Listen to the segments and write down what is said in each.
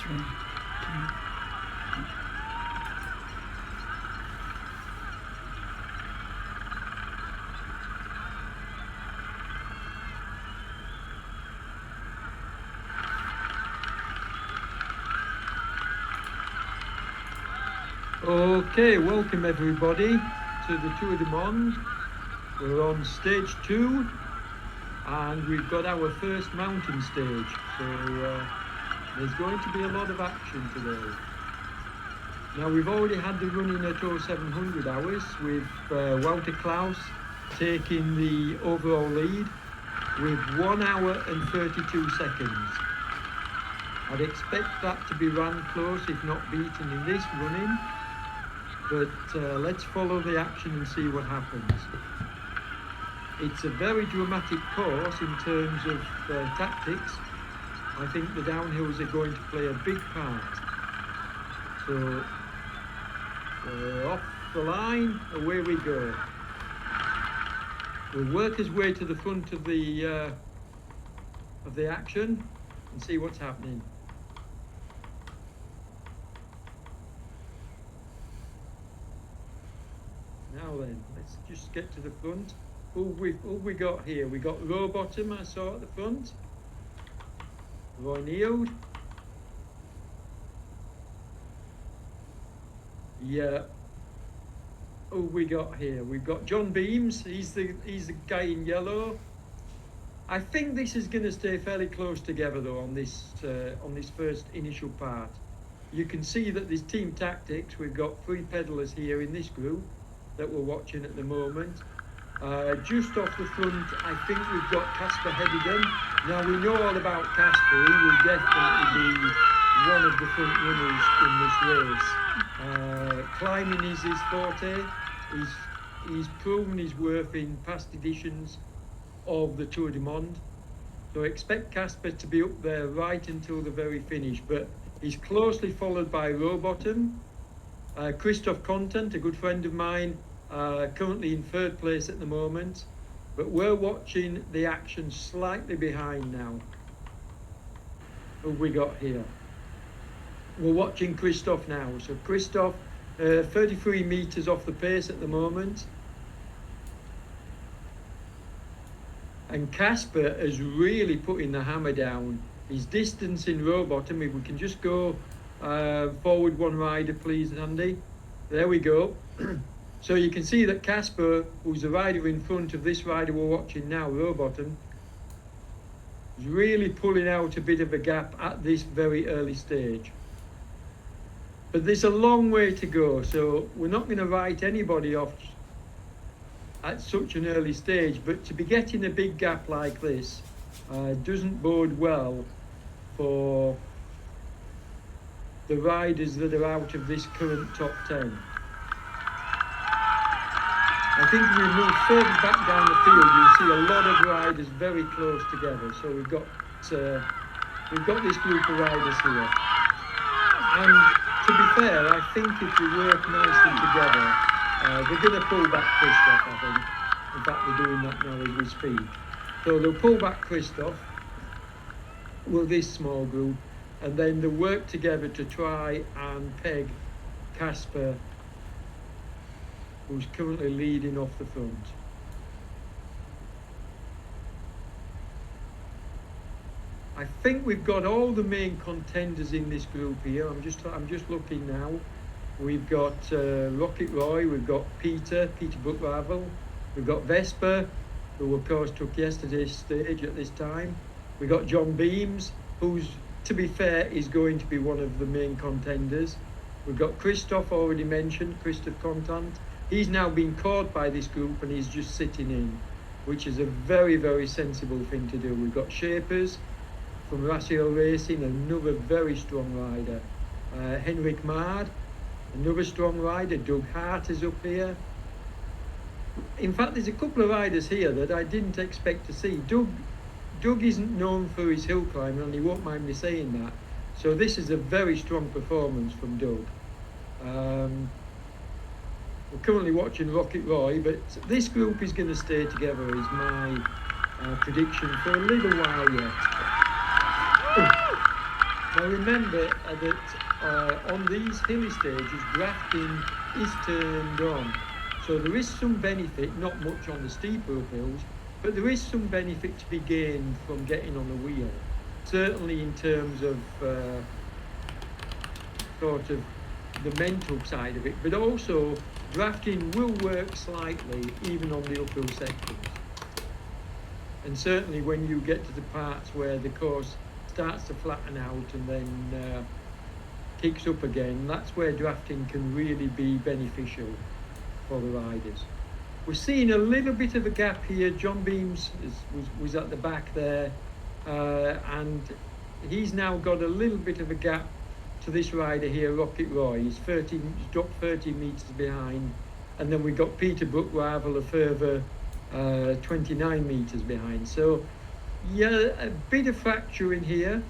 Okay, welcome everybody to the Tour du Monde. We're on stage 2 and we've got our first mountain stage, so there's going to be a lot of action today. Now we've already had the running at 0700 hours with Wouter Klaus taking the overall lead with 1 hour and 32 seconds. I'd expect that to be run close, if not beaten, in this running. But let's follow the action and see what happens. It's a very dramatic course in terms of tactics. I think the downhills are going to play a big part. So off the line, away we go. We'll work his way to the front of the action and see what's happening. Now then, let's just get to the front. Who we got here? We got Rowbottom, I saw at the front. Roy Neild. Yeah. Who we got here? We've got John Beams. He's the guy in yellow. I think this is going to stay fairly close together though on this first initial part. You can see that there's team tactics. We've got 3 pedallers here in this group that we're watching at the moment. Just off the front, I think we've got Kasper headed. Now we know all about Kasper. He will definitely be one of the front runners in this race. Climbing is his forte. He's proven his worth in past editions of the Tour du Monde. So expect Kasper to be up there right until the very finish. But he's closely followed by Rowbottom. Christophe Contant, a good friend of mine, currently in 3rd place at the moment, but we're watching the action slightly behind now. Who have we got here? We're watching Christophe now. So Christophe, 33 meters off the pace at the moment. And Kasper is really putting the hammer down. He's distancing Rowbottom. If we can just go forward 1 rider, please, Andy. There we go. So you can see that Kasper, who's the rider in front of this rider we're watching now, Rowbottom, is really pulling out a bit of a gap at this very early stage. But there's a long way to go, so we're not going to write anybody off at such an early stage, but to be getting a big gap like this doesn't bode well for the riders that are out of this current top 10. I think if we move further back down the field, you'll see a lot of riders very close together. So we've got this group of riders here. And to be fair, I think if we work nicely together, they're going to pull back Christophe, I think. In fact, they're doing that now as we speak. So they'll pull back Christophe with this small group, and then they'll work together to try and peg Kasper, who's currently leading off the front. I think we've got all the main contenders in this group here. I'm just looking now. We've got Rocket Roy, we've got Peter Brook-Ravel, we've got Vesper, who of course took yesterday's stage at this time. We've got John Beams, who's, to be fair, is going to be one of the main contenders. We've got Christophe, already mentioned, Christophe Contant. He's now been caught by this group and he's just sitting in, which is a very, very sensible thing to do. We've got Shapers from Raciel Racing, another very strong rider. Henrik Mard, another strong rider. Doug Hart is up here. In fact, there's a couple of riders here that I didn't expect to see. Doug isn't known for his hill climbing, and he won't mind me saying that. So this is a very strong performance from Doug. We're currently watching Rocket Roy, but this group is going to stay together, is my prediction, for a little while yet. Now remember that on these hilly stages, drafting is turned on. So there is some benefit, not much on the steeper uphills, but there is some benefit to be gained from getting on the wheel. Certainly in terms of sort of the mental side of it, but also drafting will work slightly even on the uphill sections. And certainly when you get to the parts where the course starts to flatten out and then kicks up again, that's where drafting can really be beneficial for the riders. We're seeing a little bit of a gap here. John Beams was at the back there, and he's now got a little bit of a gap to this rider here, Rocket Roy. He's dropped 30 metres behind, and then we've got Peter Brook-Ravel a further 29 metres behind. So yeah, a bit of fracture in here.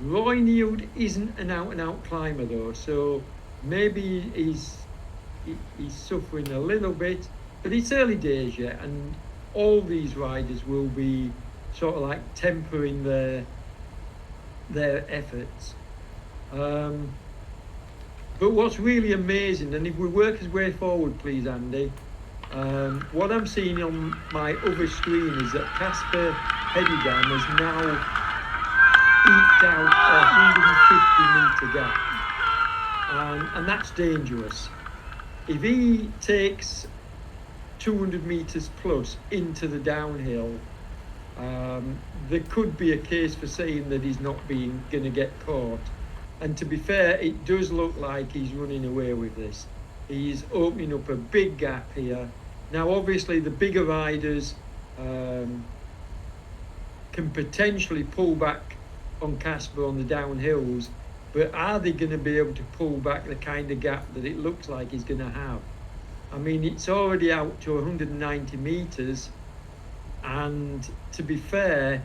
Roy Neild isn't an out-and-out climber though, so maybe he's suffering a little bit, but it's early days yet, and all these riders will be sort of like tempering their efforts. But what's really amazing, and if we work his way forward, please, Andy, what I'm seeing on my other screen is that Kasper Hedidam has now eked out a 150 metre gap, and that's dangerous. If he takes 200 metres plus into the downhill, there could be a case for saying that he's not going to get caught. And to be fair, it does look like he's running away with this. He's opening up a big gap here. Now, obviously, the bigger riders can potentially pull back on Kasper on the downhills, but are they going to be able to pull back the kind of gap that it looks like he's going to have? I mean, it's already out to 190 metres, and to be fair,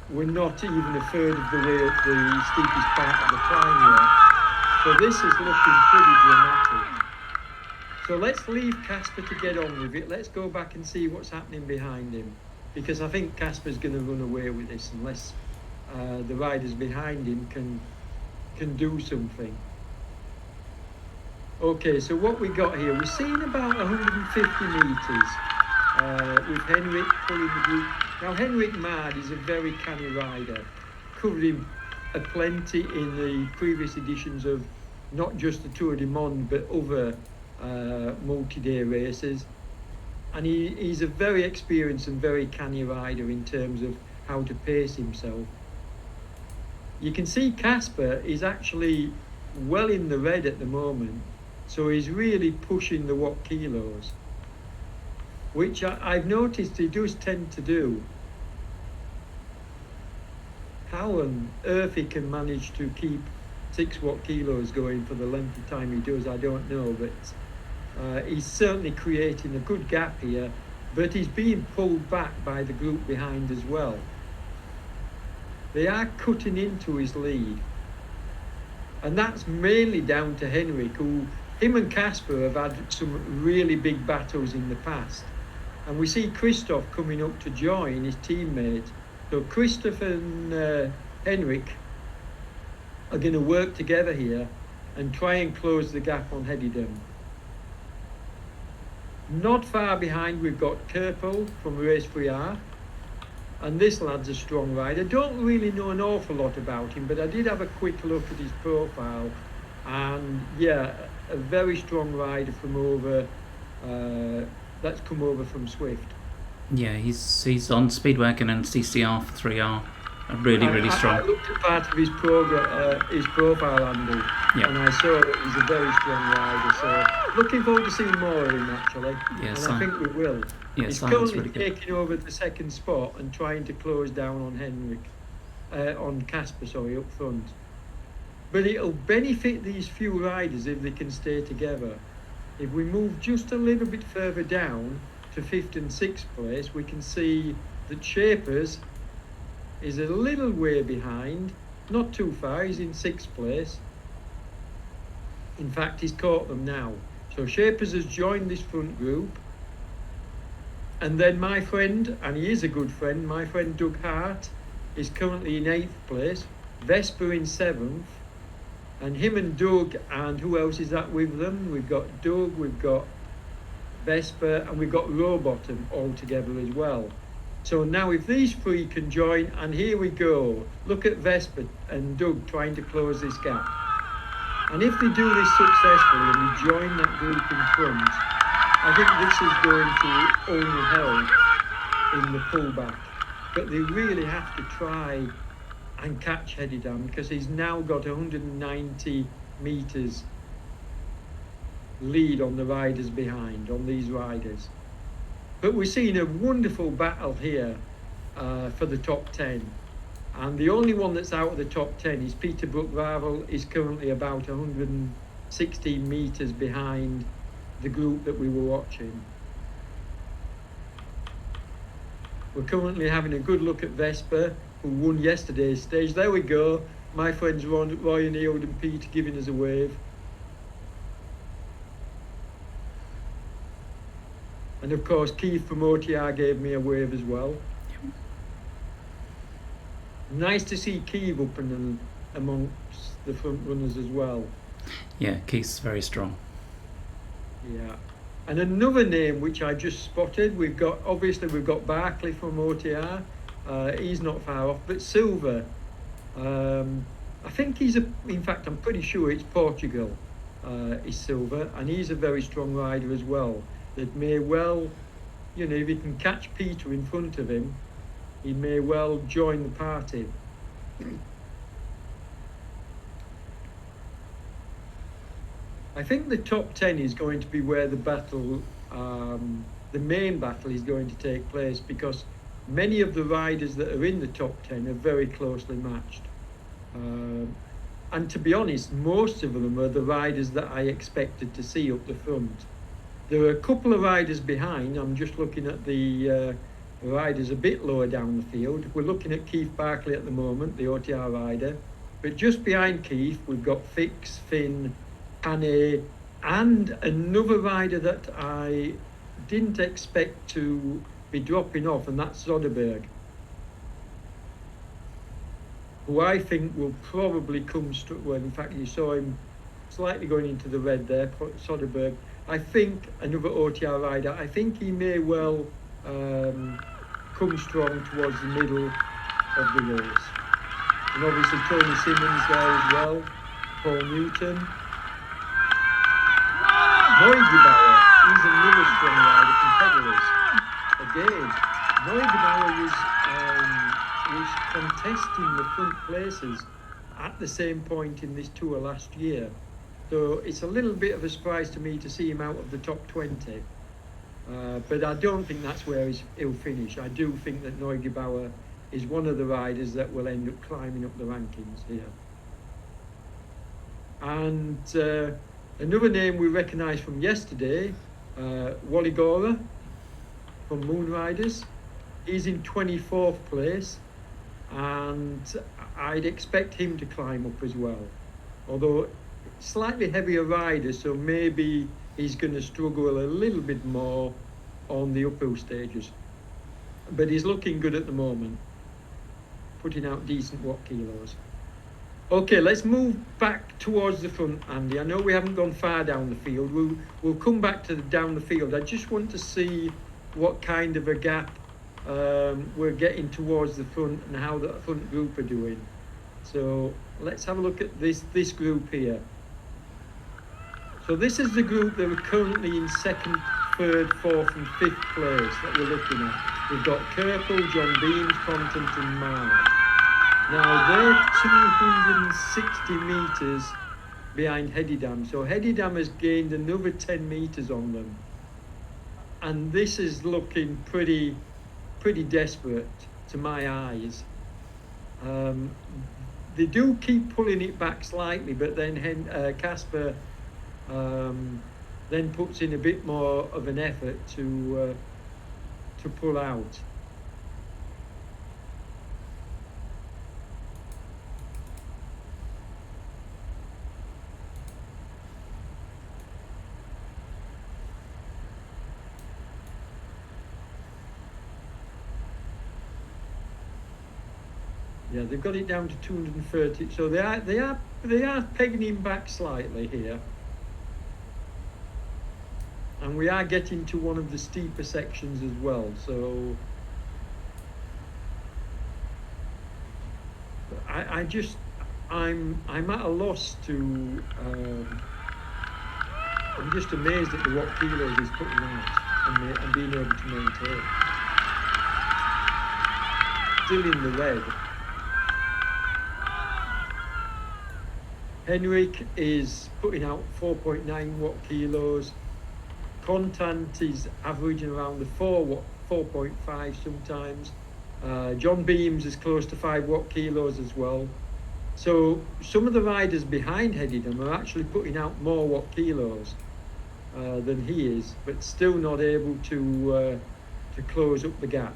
we're not even a third of the way up the steepest part of the climb yet. So this is looking pretty dramatic. So let's leave Kasper to get on with it. Let's go back and see what's happening behind him, because I think Kasper's going to run away with this unless the riders behind him can do something. Okay, so what we got here, we're seeing about 150 metres with Henrik pulling the group. Now, Henrik Mard is a very canny rider, covered him plenty in the previous editions of not just the Tour du Monde, but other multi-day races. And he's a very experienced and very canny rider in terms of how to pace himself. You can see Kasper is actually well in the red at the moment, so he's really pushing the watt kilos, which I've noticed he does tend to do. How on earth he can manage to keep 6 watt kilos going for the length of time he does, I don't know, but he's certainly creating a good gap here, but he's being pulled back by the group behind as well. They are cutting into his lead, and that's mainly down to Henrik, who him and Kasper have had some really big battles in the past. And we see Christoph coming up to join his teammate. So Christoph and Henrik are going to work together here and try and close the gap on Hedidam. Not far behind, we've got Kerpel from Race Friar. And this lad's a strong rider. Don't really know an awful lot about him, but I did have a quick look at his profile. And yeah, a very strong rider from over, that's come over from Swift. Yeah, he's on Speedwagon and CCR for 3R. Really strong. I looked at part of his profile, Andy, and I saw that he's a very strong rider. So looking forward to seeing more of him, actually. Yeah, and I think we will. Yeah, he's currently really taking over the second spot and trying to close down on Kasper, up front. But it'll benefit these few riders if they can stay together. If we move just a little bit further down to 5th and 6th place, we can see that Shapers is a little way behind, not too far, he's in 6th place. In fact, he's caught them now. So Shapers has joined this front group. And then my friend, and he is a good friend, my friend Doug Hart, is currently in 8th place, Vesper in 7th, and him and Doug, and who else is that with them? We've got Doug, we've got Vesper, and we've got Rowbottom all together as well. So now if these three can join, and here we go, look at Vesper and Doug trying to close this gap. And if they do this successfully and they join that group in front, I think this is going to only help in the pullback. But they really have to try and catch Hedidam, because he's now got 190 metres lead on the riders behind, on these riders. But we're seeing a wonderful battle here for the top 10. And the only one that's out of the top 10 is Peter Brook-Ravel, is currently about 116 metres behind the group that we were watching. We're currently having a good look at Vesper, who won yesterday's stage. There we go. My friends Roy and Eald and Pete giving us a wave. And of course, Keith from OTR gave me a wave as well. Nice to see Keith up and amongst the front runners as well. Yeah, Keith's very strong. Yeah. And another name which I just spotted, we've got Barclay from OTR. He's not far off, but Silver. I think in fact, I'm pretty sure it's Portugal, is Silver, and he's a very strong rider as well. That may well, if he can catch Peter in front of him, he may well join the party. I think the top 10 is going to be where the battle, the main battle is going to take place, because many of the riders that are in the top 10 are very closely matched. And to be honest, most of them are the riders that I expected to see up the front. There are a couple of riders behind. I'm just looking at the riders a bit lower down the field. We're looking at Keith Barclay at the moment, the OTR rider. But just behind Keith, we've got Fix, Finn, Anne, and another rider that I didn't expect to be dropping off, and that's Soderberg, who I think will probably come well, in fact, you saw him slightly going into the red there, Soderberg. I think another OTR rider, I think he may well come strong towards the middle of the race. And obviously Tony Simmons there as well, Paul Newton. Neugebauer, he's another strong rider from Federers. Again, Neugebauer was contesting the front places at the same point in this tour last year. So it's a little bit of a surprise to me to see him out of the top 20. But I don't think that's where he'll finish. I do think that Neugebauer is one of the riders that will end up climbing up the rankings here. And another name we recognise from yesterday, Wally Gora from Moon Riders. He's in 24th place, and I'd expect him to climb up as well. Although slightly heavier rider, so maybe he's going to struggle a little bit more on the uphill stages. But he's looking good at the moment, putting out decent watt kilos. Okay, let's move back towards the front, Andy. I know we haven't gone far down the field. We'll come back to down the field. I just want to see what kind of a gap we're getting towards the front and how the front group are doing. So let's have a look at this group here. So this is the group that are currently in 2nd, 3rd, 4th and 5th place that we're looking at. We've got Kerpel, John Beams, Contant and Marr. Now they're 260 metres behind Hedidam. So Hedidam has gained another 10 metres on them. And this is looking pretty desperate to my eyes. They do keep pulling it back slightly, but then Kasper then puts in a bit more of an effort to pull out. Yeah, they've got it down to 230. So they are pegging him back slightly here. And we are getting to one of the steeper sections as well. So I'm at a loss to. I'm just amazed at what kilos he's putting out and being able to maintain. Still in the red. Henrik is putting out 4.9 watt kilos. Contant is averaging around the 4.5 sometimes. John Beams is close to 5 watt kilos as well. So some of the riders behind Headingham are actually putting out more watt kilos than he is, but still not able to close up the gap.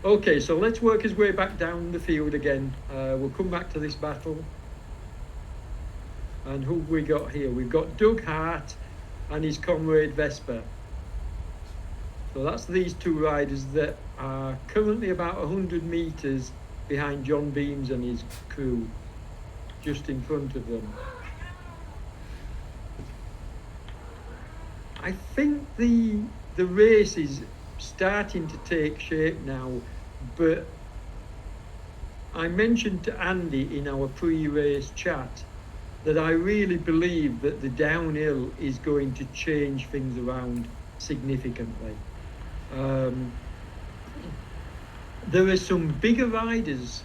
Okay, so let's work his way back down the field again. We'll come back to this battle. And who have we got here? We've got Doug Hart and his comrade Vesper. So that's these two riders that are currently about 100 metres behind John Beams and his crew, just in front of them. I think the race is starting to take shape now, but I mentioned to Andy in our pre-race chat that I really believe that the downhill is going to change things around significantly. There are some bigger riders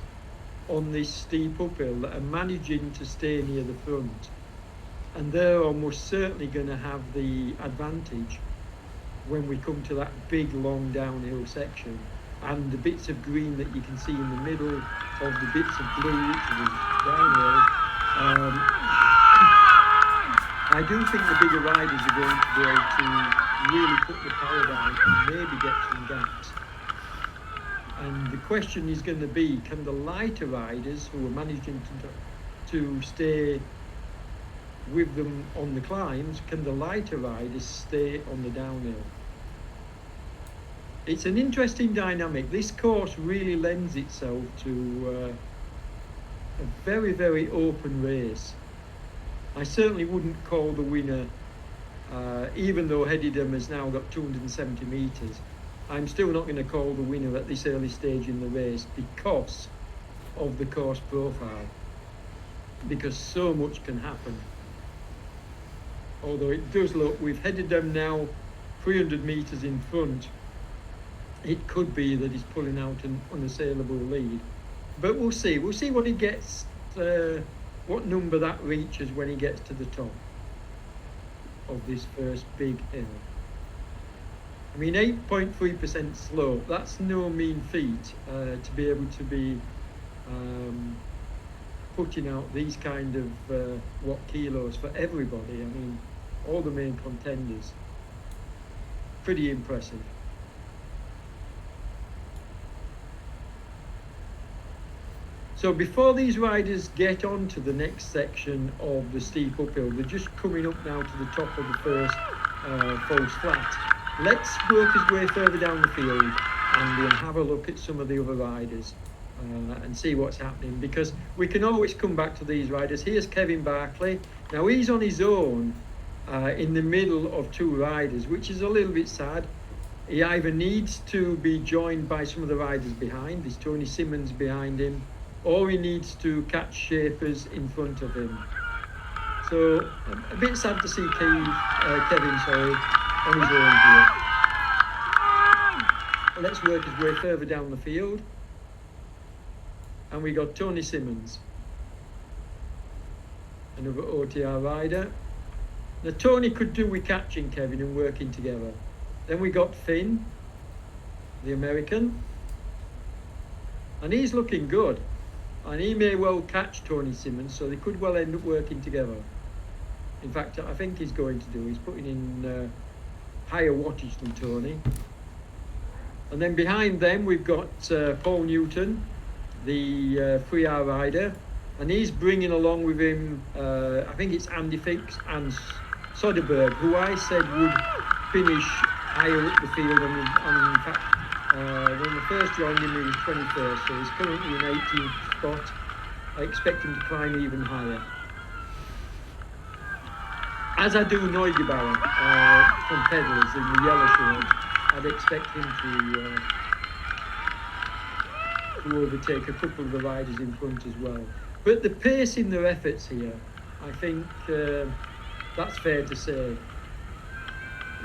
on this steep uphill that are managing to stay near the front, and they're almost certainly going to have the advantage when we come to that big long downhill section, and the bits of green that you can see in the middle of the bits of blue which is downhill. I do think the bigger riders are going to be able to really put the power down and maybe get some gaps. And the question is going to be, can the lighter riders who are managing to stay with them on the climbs, can the lighter riders stay on the downhill? It's an interesting dynamic. This course really lends itself to a very, very open race. I certainly wouldn't call the winner, even though Headingham has now got 270 metres, I'm still not going to call the winner at this early stage in the race because of the course profile, because so much can happen. Although it does look, we've Headingham now 300 metres in front, it could be that he's pulling out an unassailable lead. But we'll see what he gets, what number that reaches when he gets to the top of this first big hill. I mean, 8.3% slope, that's no mean feat to be able to be putting out these kind of watt kilos for everybody. I mean, all the main contenders. Pretty impressive. So before these riders get on to the next section of the steep uphill, they're just coming up now to the top of the first false flat. Let's work his way further down the field and have a look at some of the other riders and see what's happening, because we can always come back to these riders. Here's Kevin Barclay. Now he's on his own in the middle of two riders, which is a little bit sad. He either needs to be joined by some of the riders behind, there's Tony Simmons behind him, or he needs to catch shapers in front of him. So a bit sad to see Kevin on his own here. Let's work his way further down the field. And we got Tony Simmons, another OTR rider. Now Tony could do with catching Kevin and working together. Then we got Finn, the American, and he's looking good. And he may well catch Tony Simmons, so they could well end up working together. In fact, I think he's going to do. He's putting in higher wattage than Tony. And then behind them, we've got Paul Newton, the 3R rider. and he's bringing along with him, I think it's Andy Fix and Soderberg, who I said would finish higher up the field, and in fact, when we first joined him, he was 21st, so he's currently in 18th spot. I expect him to climb even higher. As I do Neugebauer from Pedals in the yellow shirt, I'd expect him to overtake a couple of the riders in front as well. But the pace in their efforts here, I think that's fair to say.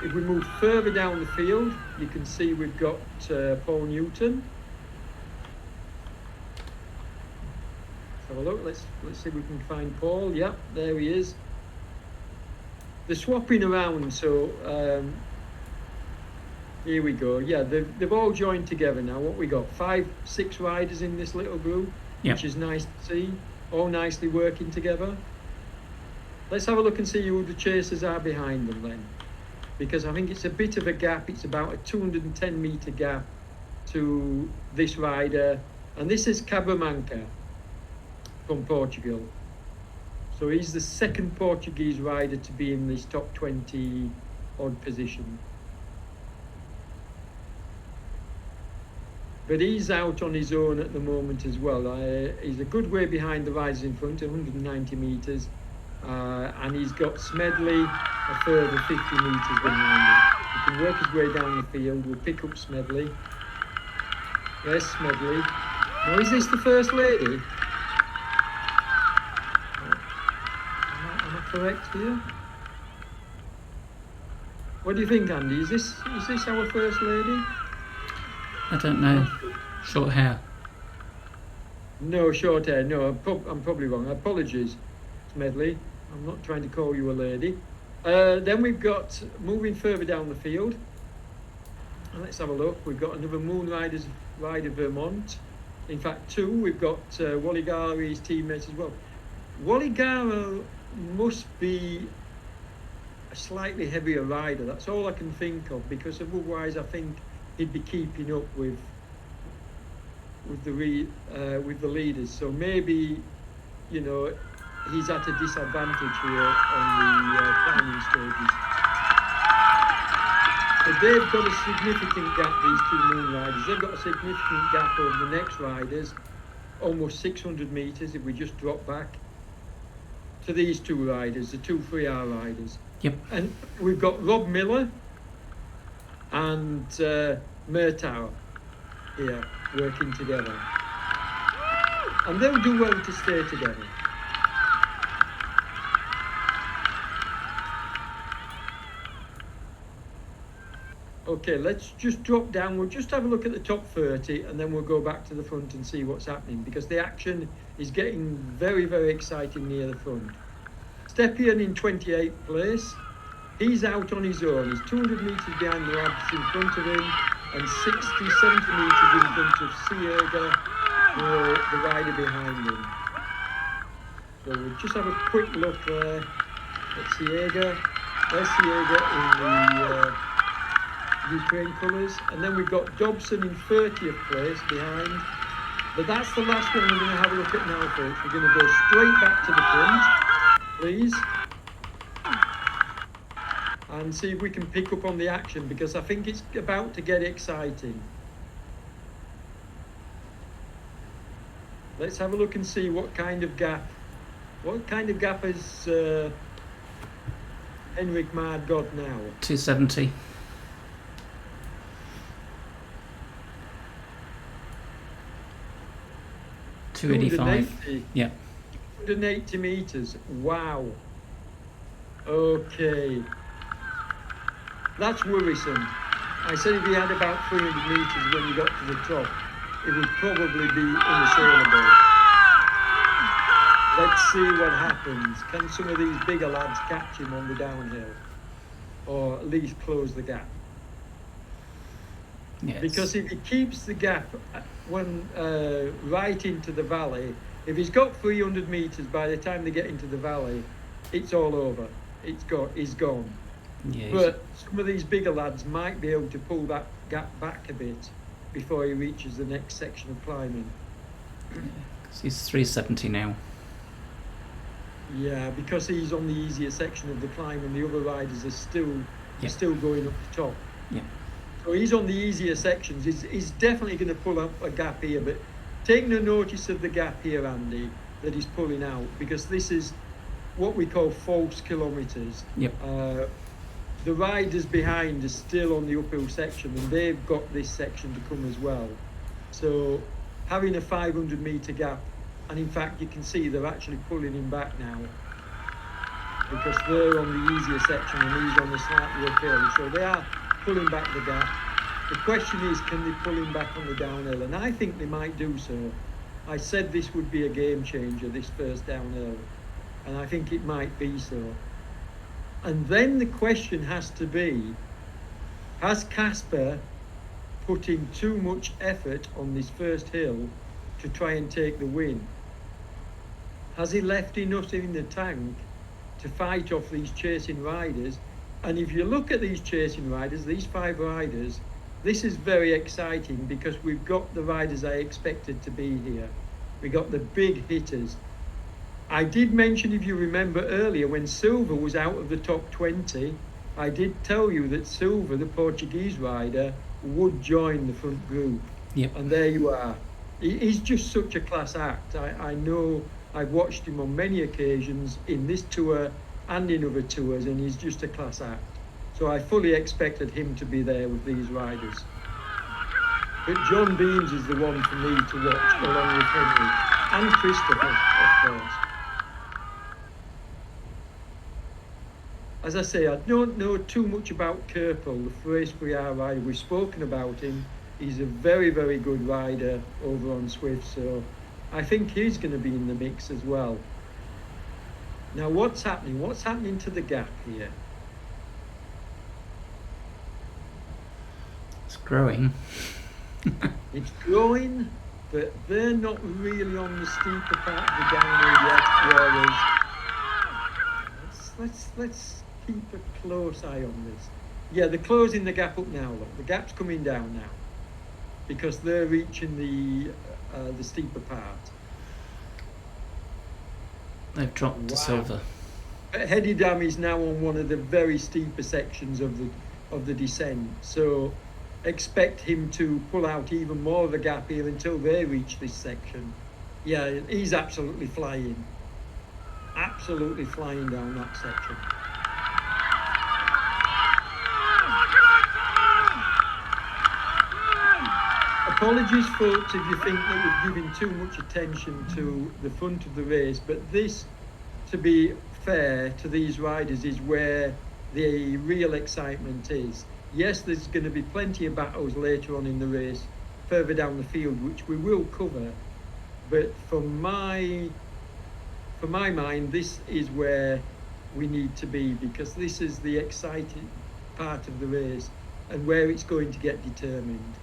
If we move further down the field, you can see we've got Paul Newton. Let's have a look. Let's see if we can find Paul. Yep, there he is. They're swapping around, so here we go. Yeah, they've all joined together now. What we got? 5, 6 riders in this little group, which is nice to see. All nicely working together. Let's have a look and see who the chasers are behind them then, because I think it's a bit of a gap. It's about a 210-meter gap to this rider, and this is Cabramanca from Portugal. So he's the second Portuguese rider to be in this top 20 odd position. But he's out on his own at the moment as well. He's a good way behind the riders in front, 190 metres. And he's got Smedley a further 50 metres behind him. He can work his way down the field. We'll pick up Smedley. Yes, Smedley. Now, is this the First Lady? Am I correct here? What do you think, Andy? Is this our First Lady? I don't know. Short hair. No, short hair. No, I'm probably wrong. Apologies, Smedley. I'm not trying to call you a lady. Then we've got, moving further down the field, and let's have a look. We've got another Moon rider Vermont. In fact, 2. We've got Wally Gara, his teammates as well. Wally Gara must be a slightly heavier rider. That's all I can think of, because otherwise I think he'd be keeping up with the leaders. So maybe, you know, he's at a disadvantage here on the climbing stages. But they've got a significant gap, these 2 Moon riders. They've got a significant gap over the next riders, almost 600 metres if we just drop back to these 2 riders, the 2 3R riders. Yep. And we've got Rob Miller and Murtaugh here working together. And they'll do well to stay together. Okay, let's just drop down. We'll just have a look at the top 30 and then we'll go back to the front and see what's happening, because the action is getting very, very exciting near the front. Stepien in 28th place. He's out on his own. He's 200 metres behind the lads in front of him and 60, 70 metres in front of Sierga, the rider behind him. So we'll just have a quick look there at Sierga. There's Sierga in the Ukraine colours, and then we've got Dobson in 30th place behind. But that's the last one we're going to have a look at now, folks. We're going to go straight back to the front, please, and see if we can pick up on the action, because I think it's about to get exciting. Let's have a look and see what kind of gap has Henrik Mard got now. 270. 285. Yeah. 180 metres. Wow. Okay. That's worrisome. I said if he had about 300 metres when he got to the top, it would probably be unassailable. Let's see what happens. Can some of these bigger lads catch him on the downhill? Or at least close the gap? Yes. Because if he keeps the gap when right into the valley, if he's got 300 metres by the time they get into the valley, it's all over. He's gone. Yeah, but some of these bigger lads might be able to pull that gap back a bit before he reaches the next section of climbing. He's 370 now. Yeah, because he's on the easier section of the climb and the other riders are still Yeah. still going up the top. Yeah. So he's on the easier sections. He's definitely going to pull up a gap here, but take no notice of the gap here, Andy, that he's pulling out, because this is what we call false kilometres. Yep. The riders behind are still on the uphill section and they've got this section to come as well. So having a 500 metre gap, and in fact you can see they're actually pulling him back now because they're on the easier section and he's on the slightly uphill. So they are pulling back the gap. The question is, can they pull him back on the downhill? And I think they might do so. I said this would be a game changer, this first downhill, and I think it might be so. And then the question has to be, has Kasper put in too much effort on this first hill to try and take the win? Has he left enough in the tank to fight off these chasing riders? And if you look at these chasing riders, these 5 riders, this is very exciting because we've got the riders I expected to be here. We got the big hitters. I did mention, if you remember earlier, when Silva was out of the top 20, I did tell you that Silva, the Portuguese rider, would join the front group. Yep. And there you are. He's just such a class act. I know I've watched him on many occasions in this tour and in other tours, and he's just a class act. So I fully expected him to be there with these riders. But John Beams is the one for me to watch, along with Henry and Christopher, of course. As I say, I don't know too much about Kerpel, the Frace Briar rider. We've spoken about him. He's a very, very good rider over on Swift, so I think he's going to be in the mix as well. Now, what's happening? What's happening to the gap here? It's growing. It's growing, but they're not really on the steeper part of the downhill yet. Whereas, let's keep a close eye on this. Yeah, they're closing the gap up now. Look, the gap's coming down now because they're reaching the steeper part. They've dropped to Silva. Hedidam is now on one of the very steeper sections of the descent, so expect him to pull out even more of the gap here until they reach this section. Yeah, he's absolutely flying down that section. Apologies, folks, if you think that we're giving too much attention to the front of the race, but this, to be fair to these riders, is where the real excitement is. Yes, there's going to be plenty of battles later on in the race, further down the field, which we will cover, but for my mind, this is where we need to be, because this is the exciting part of the race and where it's going to get determined.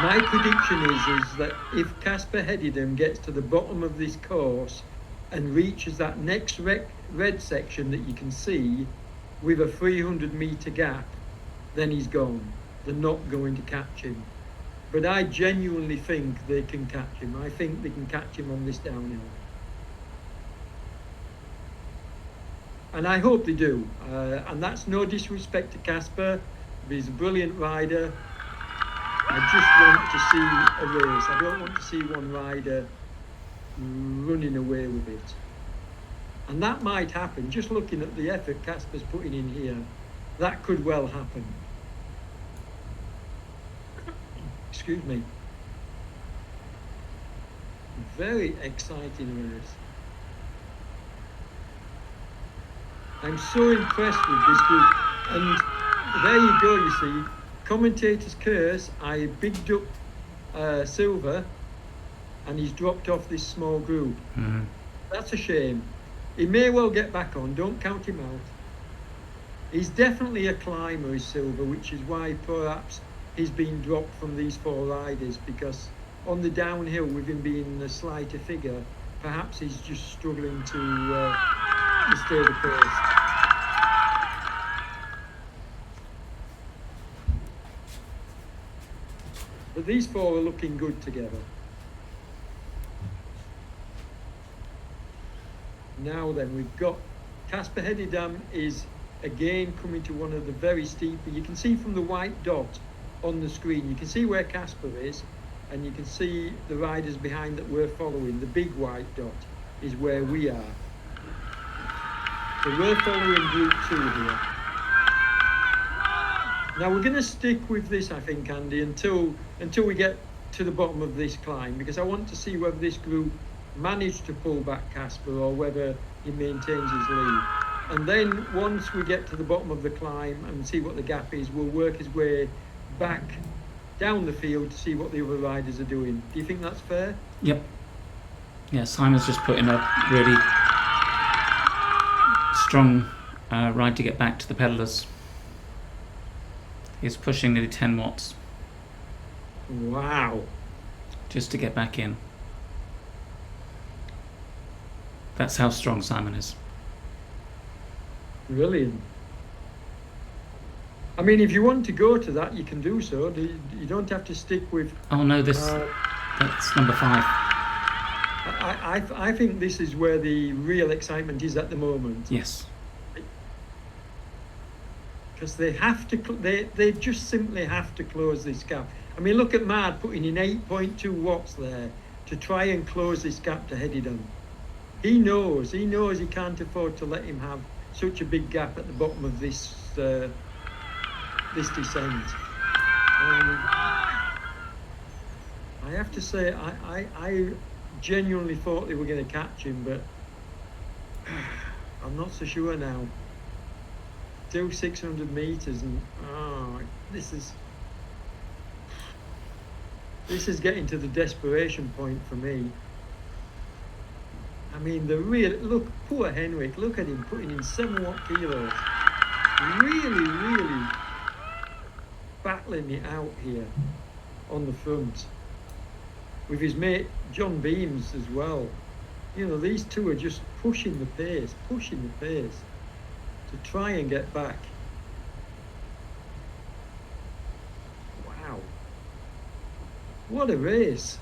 My prediction is that if Kasper Hedidam gets to the bottom of this course and reaches that next red section that you can see with a 300 metre gap, then he's gone. They're not going to catch him. But I genuinely think they can catch him. I think they can catch him on this downhill. And I hope they do. And that's no disrespect to Kasper. He's a brilliant rider. I just want to see a race. I don't want to see one rider running away with it. And that might happen. Just looking at the effort Kasper's putting in here, that could well happen. Excuse me. Very exciting race. I'm so impressed with this group. And there you go, you see. Commentator's curse, I bigged up Silva and he's dropped off this small group. Mm-hmm. That's a shame. He may well get back on, don't count him out. He's definitely a climber, is Silva, which is why perhaps he's been dropped from these 4 riders, because on the downhill, with him being a slighter figure, perhaps he's just struggling to stay the pace. But these 4 are looking good together. Now then, we've got Kasper Hedidam is again coming to one of the very steep. You can see from the white dot on the screen, you can see where Kasper is, and you can see the riders behind that we're following. The big white dot is where we are. So we're following Group 2 here. Now we're going to stick with this, I think, Andy, until we get to the bottom of this climb, because I want to see whether this group managed to pull back Kasper or whether he maintains his lead. And then once we get to the bottom of the climb and see what the gap is, we'll work his way back down the field to see what the other riders are doing. Do you think that's fair? Yep. Yeah, Simon's just put in a really strong ride to get back to the pedalers. He's pushing nearly 10 watts. Wow. Just to get back in. That's how strong Simon is. Brilliant. I mean, if you want to go to that, you can do so. You don't have to stick with... Oh no, that's number 5. I think this is where the real excitement is at the moment. Yes. Because they have to, they just simply have to close this gap. I mean, look at Mad putting in 8.2 watts there to try and close this gap to Hedidam. He knows he can't afford to let him have such a big gap at the bottom of this this descent. I have to say, I genuinely thought they were going to catch him, but I'm not so sure now. Do 600 meters and this is getting to the desperation point for me. I mean, look, poor Henrik, look at him putting in 7 watt kilos. Really battling it out here on the front. With his mate John Beams as well. You know, these two are just pushing the pace to try and get back. Wow. What a race.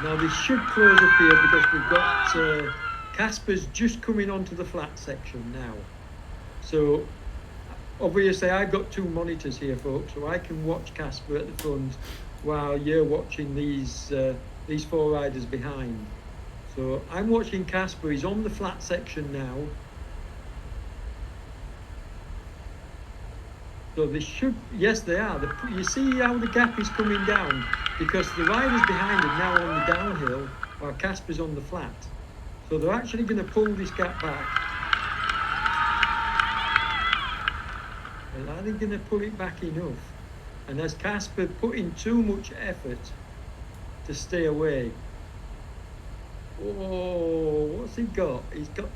Now this should close up here because we've got Kasper's just coming onto the flat section now. So obviously I've got 2 monitors here, folks, so I can watch Kasper at the front while you're watching these 4 riders behind. So I'm watching Kasper. He's on the flat section now. So they should, yes they are. You see how the gap is coming down? Because the riders behind are now on the downhill while Kasper's on the flat. So they're actually going to pull this gap back. And are they going to pull it back enough? And has Kasper put in too much effort to stay away? Oh, what's he got? He's got...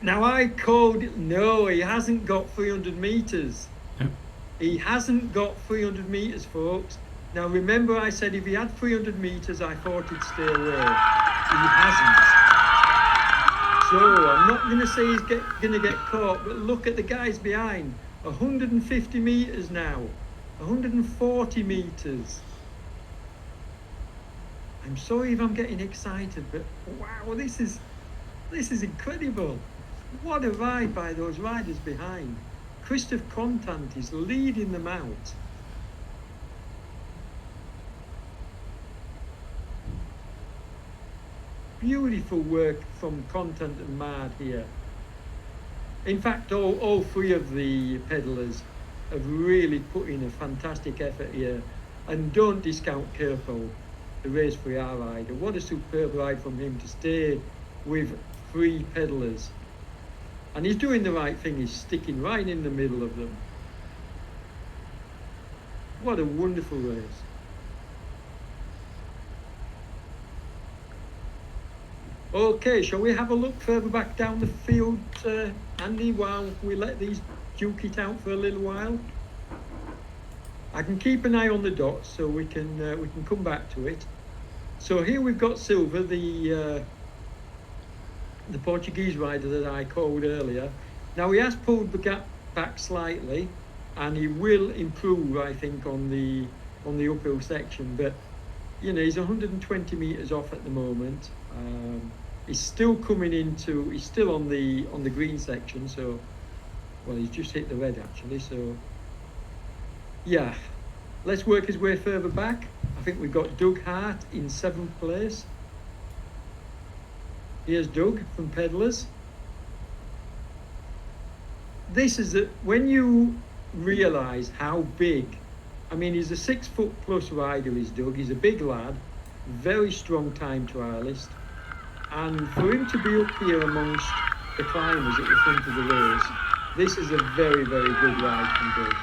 Now I called it... No, he hasn't got 300 metres. He hasn't got 300 metres, folks. Now remember I said if he had 300 metres, I thought he'd stay away. He hasn't. So I'm not going to say he's going to get caught, but look at the guys behind. 150 metres now. 140 metres. I'm sorry if I'm getting excited, but wow, this is incredible. What a ride by those riders behind. Christoph Contant is leading them out. Beautiful work from Contant and Mad here. In fact, all 3 of the pedalers have really put in a fantastic effort here. And don't discount Kerpel, the race 3R rider. What a superb ride from him to stay with 3 pedalers. And he's doing the right thing, he's sticking right in the middle of them. What a wonderful race. Okay, shall we have a look further back down the field, Andy, while we let these duke it out for a little while? I can keep an eye on the dots so we can come back to it. So here we've got Silva, the Portuguese rider that I called earlier. Now he has pulled the gap back slightly, and he will improve, I think, on the uphill section. But you know, he's 120 metres off at the moment. He's still coming into, he's still on the green section, so, well, he's just hit the red actually, so, yeah. Let's work his way further back. I think we've got Doug Hart in 7th place. Here's Doug from Pedalers. This is when you realise how big, I mean, he's a 6-foot+ rider, is Doug. He's a big lad, very strong time trialist. And for him to be up here amongst the climbers at the front of the race, this is a very, very good ride from Doug.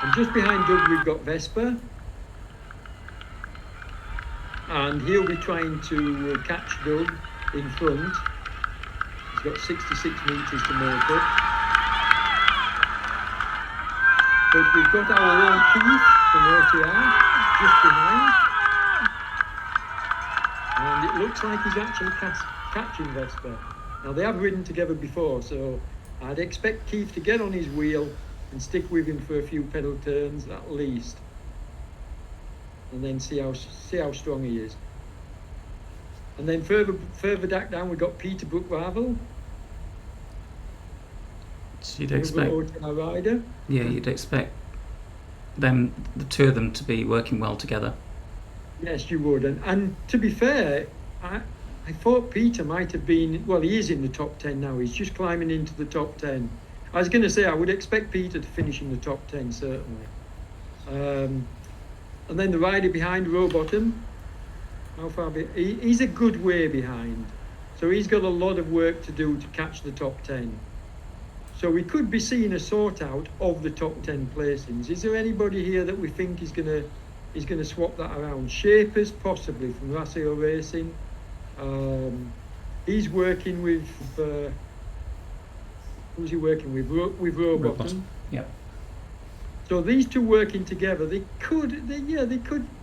And just behind Doug, we've got Vesper. And he'll be trying to catch Doug in front. He's got 66 metres to make up. But we've got our own Keith from OTR just behind. And it looks like he's actually catching Vesper. Now, they have ridden together before, so I'd expect Keith to get on his wheel and stick with him for a few pedal turns at least. And then see how strong he is. And then further down, we've got Peter Brook-Ravel. So you'd expect, our rider. Yeah, you'd expect them, the two of them, to be working well together. Yes, you would. And to be fair, I thought Peter might have been, well, he is in the top 10 now. He's just climbing into the top 10. I was going to say, I would expect Peter to finish in the top 10, certainly. And then the rider behind, Rowbottom. How far he's a good way behind. So he's got a lot of work to do to catch the top 10. So we could be seeing a sort out of the top 10 placings. Is there anybody here that we think is gonna swap that around? Shapers, possibly, from Rassio Racing. He's working with who's he working with? With Rowbottom. Yeah. So these two working together, they could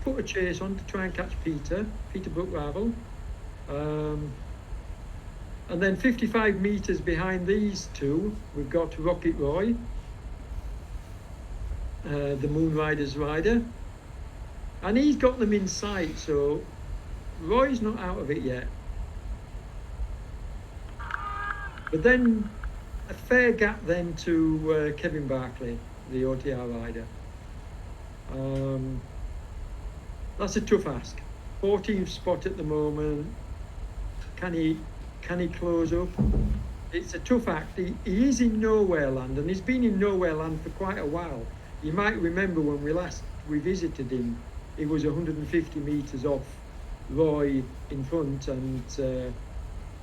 put a chase on to try and catch Peter Brook-Ravel. And then 55 metres behind these two, we've got Rocket Roy, the Moonriders rider. And he's got them in sight, so Roy's not out of it yet. But then a fair gap then to Kevin Barclay, the OTR rider. That's a tough ask. 14th spot at the moment. Can he close up? It's a tough act. He is in nowhere land, and he's been in nowhere land for quite a while. You might remember when we visited him, he was 150 metres off Roy in front and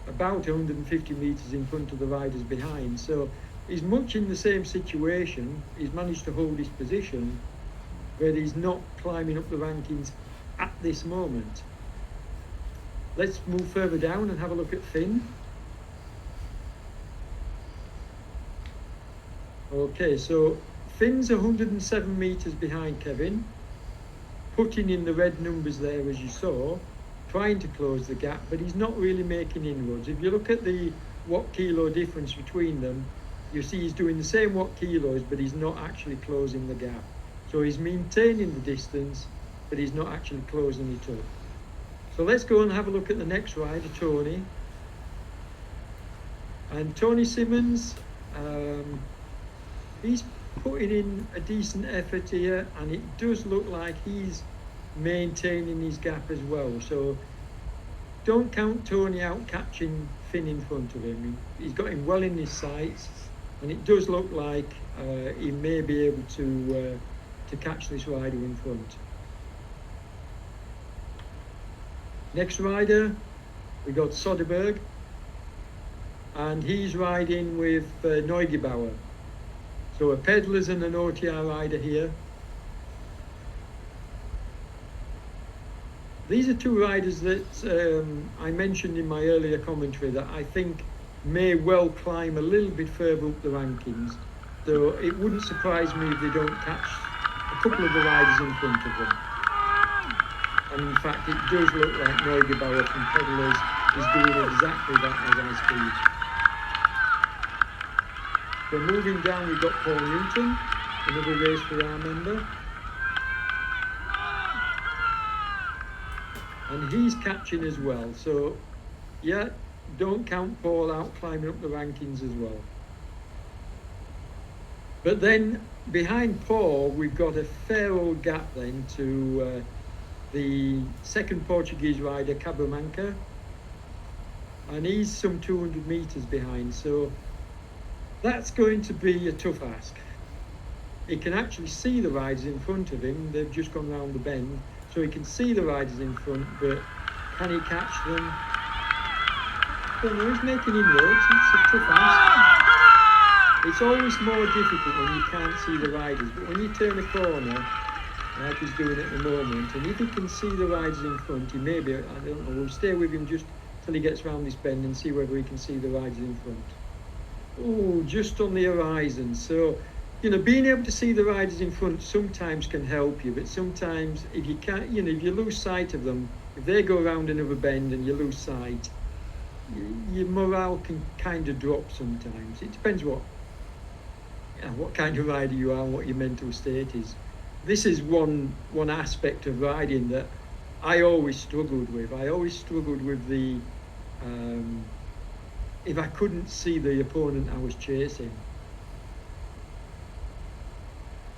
about 150 metres in front of the riders behind. So he's much in the same situation. He's managed to hold his position, but he's not climbing up the rankings at this moment. Let's move further down and have a look at Finn. Okay, so Finn's 107 metres behind Kevin, putting in the red numbers there as you saw, trying to close the gap, but he's not really making inroads. If you look at the watt kilo difference between them, you see he's doing the same watt kilos, but he's not actually closing the gap. So he's maintaining the distance, but he's not actually closing it up. So let's go and have a look at the next rider, Tony. And Tony Simmons, he's putting in a decent effort here, and it does look like he's maintaining his gap as well. So don't count Tony out catching Finn in front of him. He's got him well in his sights, and it does look like he may be able to catch this rider in front. Next rider, we got Soderberg, and he's riding with Neugebauer. So a Pedalers and an OTR rider here. These are two riders that I mentioned in my earlier commentary that I think may well climb a little bit further up the rankings. So it wouldn't surprise me if they don't catch a couple of the riders in front of them. And in fact, it does look like Neugebauer from Pedalers is doing exactly that as I speak. So moving down, we've got Paul Newton, another race for our member. and he's catching as well. So, yeah, don't count Paul out climbing up the rankings as well. But then behind Paul, we've got a fair old gap then to the second Portuguese rider, Cabramanca, and he's some 200 metres behind. So that's going to be a tough ask. He can actually see the riders in front of him. They've just gone round the bend, so he can see the riders in front, but can he catch them? Don't know, he's making inroads. It's a tough ask. It's always more difficult when you can't see the riders, but when you turn a corner, like he's doing at the moment, and if he can see the riders in front, he may be, I don't know, we'll stay with him just till he gets round this bend and see whether he can see the riders in front. Oh, just on the horizon. So, you know, being able to see the riders in front sometimes can help you, but sometimes if you can't, you know, if you lose sight of them, if they go around another bend and you lose sight, your morale can kind of drop sometimes. It depends what kind of rider you are and what your mental state is. This is one aspect of riding that I always struggled with. I always struggled with the if I couldn't see the opponent I was chasing.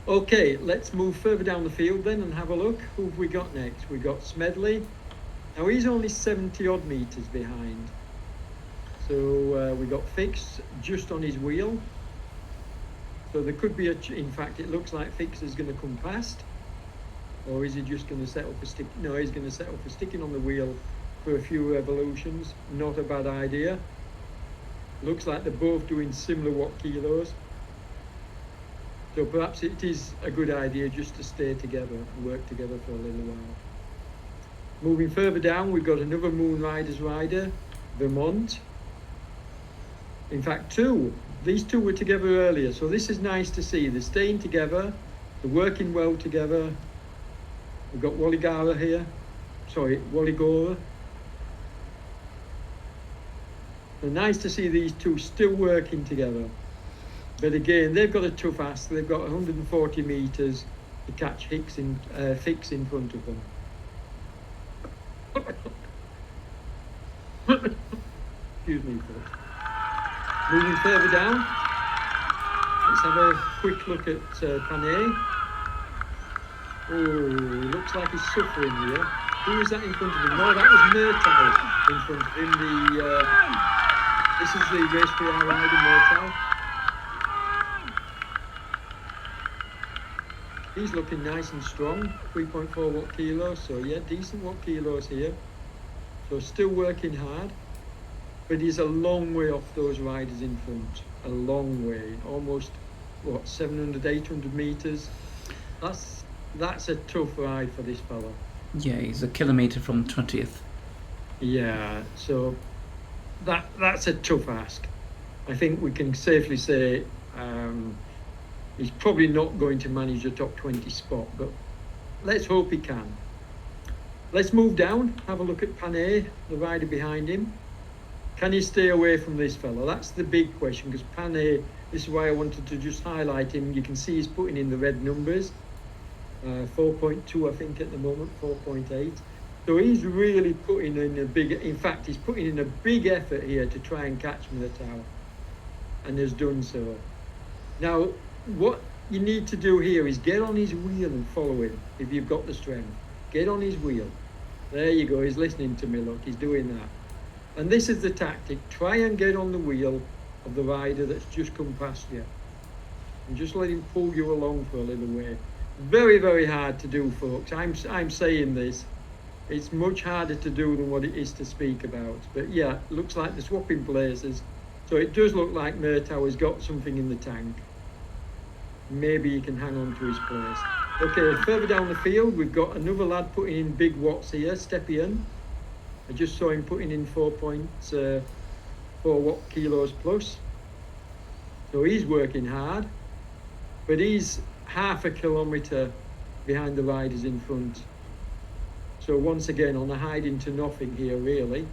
Okay, let's move further down the field then and have a look. Who have we got next? We got Smedley. Now he's only 70 odd metres behind. So we got Fix just on his wheel. So there could be in fact it looks like Fix is going to come past. Or is he just going to settle for stick? No, he's going to settle for sticking on the wheel for a few revolutions. Not a bad idea. Looks like they're both doing similar watt kilos. So perhaps it is a good idea just to stay together and work together for a little while. Moving further down, we've got another Moon Riders rider, Monde. In fact, two. These two were together earlier, so this is nice to see. They're staying together, they're working well together. We've got Walligora here. Sorry, Walligora. So nice to see these two still working together. But again, they've got a tough ask. They've got 140 metres to catch Fix in front of them. Excuse me, folks. Moving further down, let's have a quick look at Panay. Oh, looks like he's suffering here. Who was that in front of him? No, that was Murtaugh in front of him. This is the race PR rider, Murtaugh. He's looking nice and strong, 3.4 watt kilos, so yeah, decent watt kilos here. So still working hard, but he's a long way off those riders in front. A long way, almost, what, 700, 800 metres? That's a tough ride for this fella. Yeah, he's a kilometre from 20th. Yeah, so that's a tough ask. I think we can safely say he's probably not going to manage a top 20 spot, but let's hope he can. Let's move down, have a look at Panay, the rider behind him. Can he stay away from this fella? That's the big question, because Panay, this is why I wanted to just highlight him. You can see he's putting in the red numbers. 4.2 I think at the moment, 4.8. So he's really putting in he's putting in a big effort here to try and catch Murtaugh, and has done so. Now, what you need to do here is get on his wheel and follow him if you've got the strength. Get on his wheel. There you go, he's listening to me, look, he's doing that. And this is the tactic. Try and get on the wheel of the rider that's just come past you. And just let him pull you along for a little way. Very, very hard to do, folks. I'm saying this. It's much harder to do than what it is to speak about. But yeah, looks like they're swapping places. So it does look like Murtaugh has got something in the tank. Maybe he can hang on to his place. Okay, further down the field, we've got another lad putting in big watts here, Stepien. I just saw him putting in 4.4 watt kilos plus. So he's working hard, but he's half a kilometre behind the riders in front. So once again, on a hiding to nothing here, really.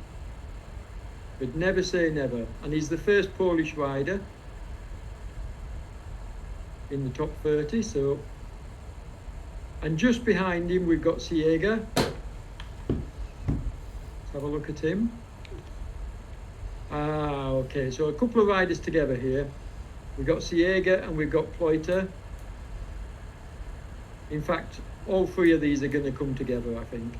But never say never. And he's the first Polish rider in the top 30, so. And just behind him, we've got Siega. have a look at him. Okay, so a couple of riders together here. We've got Siega and we've got Ploiter. In fact, all three of these are going to come together, I think.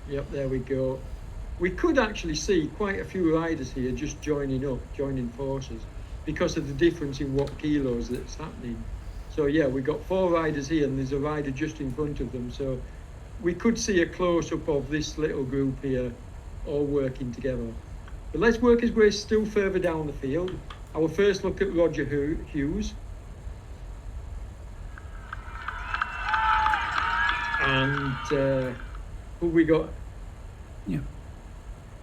Yep, there we go. We could actually see quite a few riders here just joining forces, because of the difference in what kilos that's happening. So yeah, we've got 4 riders here and there's a rider just in front of them. So we could see a close-up of this little group here all working together. But let's work as we're still further down the field. Our first look at Roger Hughes. And who we got? Yeah.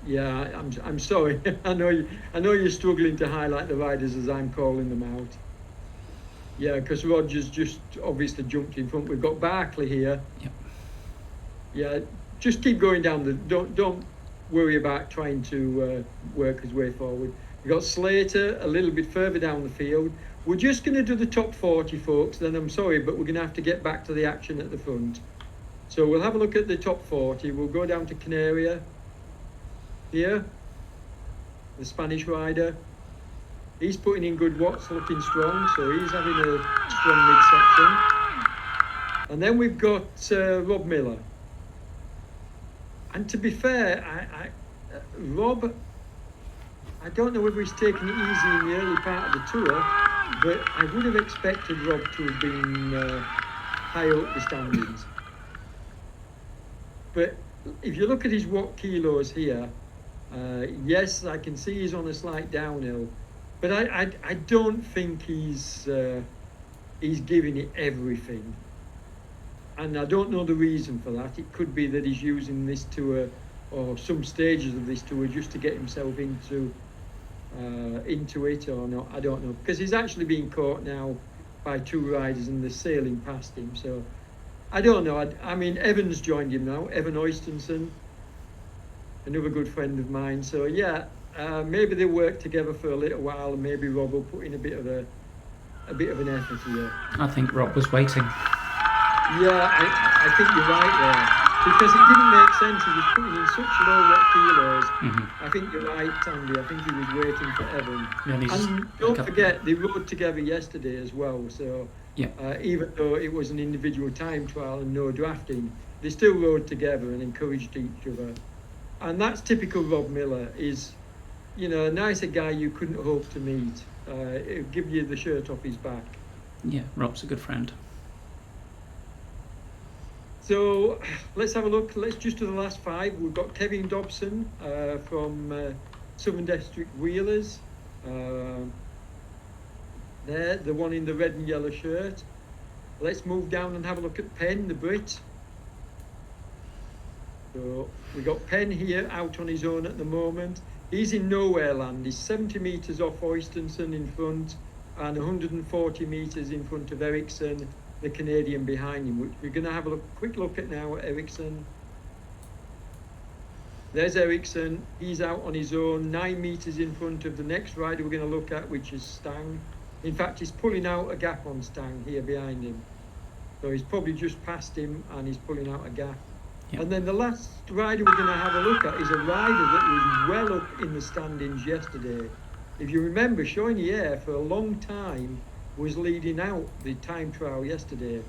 Yeah, I'm sorry. I know you're struggling to highlight the riders as I'm calling them out. Yeah, because Roger's just obviously jumped in front. We've got Barkley here. Yep. Yeah, just keep going down the. Don't worry about trying to work his way forward. We've got Slater a little bit further down the field. We're just going to do the top 40, folks. Then I'm sorry, but we're going to have to get back to the action at the front. So we'll have a look at the top 40. We'll go down to Canaria. Here, the Spanish rider. He's putting in good watts, looking strong, so he's having a strong midsection. And then we've got Rob Miller. And to be fair, Rob, I don't know whether he's taking it easy in the early part of the tour, but I would have expected Rob to have been high up the standings. But if you look at his watt kilos here, yes, I can see he's on a slight downhill, but I don't think he's giving it everything, and I don't know the reason for that. It could be that he's using this tour or some stages of this tour just to get himself into it or not. I don't know, because he's actually being caught now by 2 riders and they're sailing past him. So I don't know. I mean, Evan's joined him now. Evan Oystenson, another good friend of mine. So yeah, maybe they work together for a little while, and maybe Rob will put in a bit of an effort here. I think Rob was waiting. Yeah, I think you're right there, because it didn't make sense. He was putting in such low watt kilos. I think you're right, Andy. I think he was waiting for Evan. Yeah, and don't forget, they rode together yesterday as well. So yeah. Even though it was an individual time trial and no drafting, they still rode together and encouraged each other. And that's typical Rob Miller. Is, you know, a nicer guy you couldn't hope to meet. It'll give you the shirt off his back. Yeah, Rob's a good friend. So let's have a look. Let's just do the last 5. We've got Kevin Dobson from Southern District Wheelers. There, the one in the red and yellow shirt. Let's move down and have a look at Penn, the Brit. So we got Penn here out on his own at the moment. He's in nowhere land. He's 70 metres off Oystenson in front and 140 metres in front of Ericsson, the Canadian behind him, which we're going to have a quick look at now at Ericsson. There's Ericsson. He's out on his own, 9 metres in front of the next rider we're going to look at, which is Stang. In fact, he's pulling out a gap on Stang here behind him. So he's probably just past him and he's pulling out a gap. Yep. And then the last rider we're going to have a look at is a rider that was well up in the standings yesterday. If you remember, Shiny Air for a long time was leading out the time trial yesterday.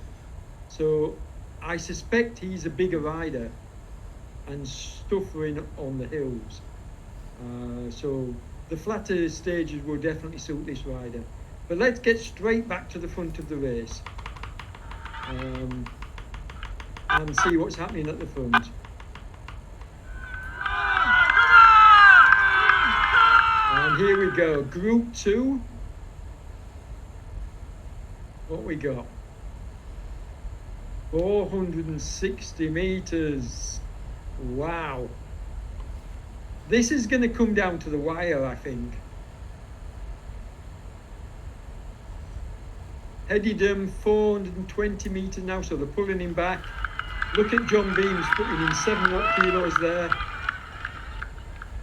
So I suspect he's a bigger rider and suffering on the hills. So the flatter stages will definitely suit this rider. But let's get straight back to the front of the race and see what's happening at the front. And here we go, Group 2. What we got? 460 meters. Wow. This is going to come down to the wire, I think. Hedidum, 420 meters now, so they're pulling him back. Look at John Beams putting in 7 watt kilos there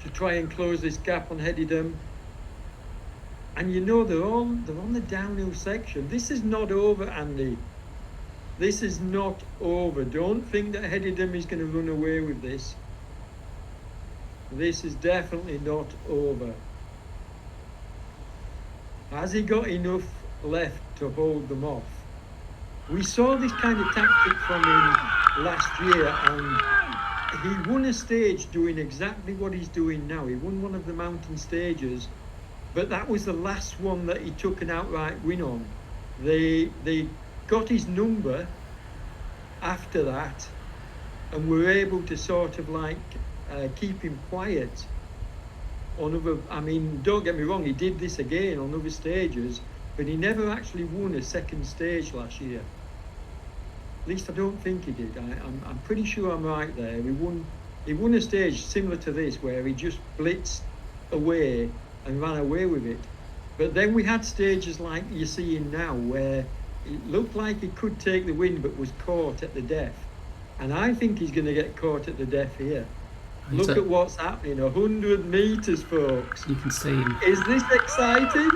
to try and close this gap on Hedidum. And you know they're on the downhill section. This is not over, Andy. This is not over. Don't think that Hedidum is going to run away with this. This is definitely not over. Has he got enough left to hold them off? We saw this kind of tactic from him last year, and he won a stage doing exactly what he's doing now. He won one of the mountain stages, but that was the last one that he took an outright win on. They got his number after that and were able to sort of like keep him quiet on other, I mean, don't get me wrong, he did this again on other stages, but he never actually won a second stage last year. At least I don't think he did. I'm pretty sure I'm right there. He won a stage similar to this where he just blitzed away and ran away with it. But then we had stages like you're seeing now where it looked like he could take the win but was caught at the death. And I think he's going to get caught at the death here. Look at what's happening. 100 meters, folks. You can see him. Is this exciting?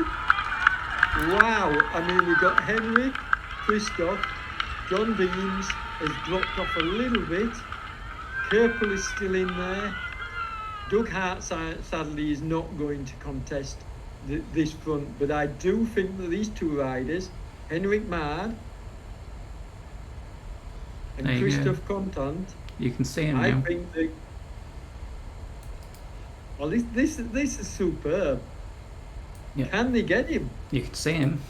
Wow. I mean, we've got Henrik, Christoph, John Beams has dropped off a little bit. Kerpel is still in there. Doug Hart sadly is not going to contest this front, but I do think that these two riders, Henrik Mard and Christoph Contant, you can see him I now. think they. Well, this is superb. Yeah. Can they get him? You can see him.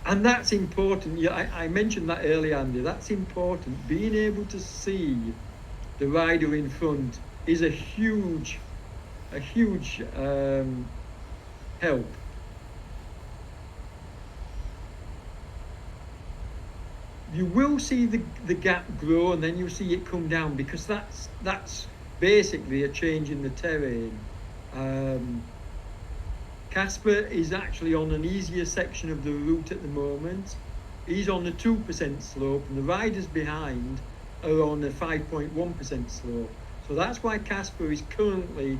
And that's important. Yeah, I mentioned that earlier, Andy. That's important. Being able to see the rider in front is a huge help. You will see the gap grow, and then you'll see it come down, because that's basically a change in the terrain. Kasper is actually on an easier section of the route at the moment. He's on the 2% slope, and the riders behind are on a 5.1% slope. So that's why Kasper is currently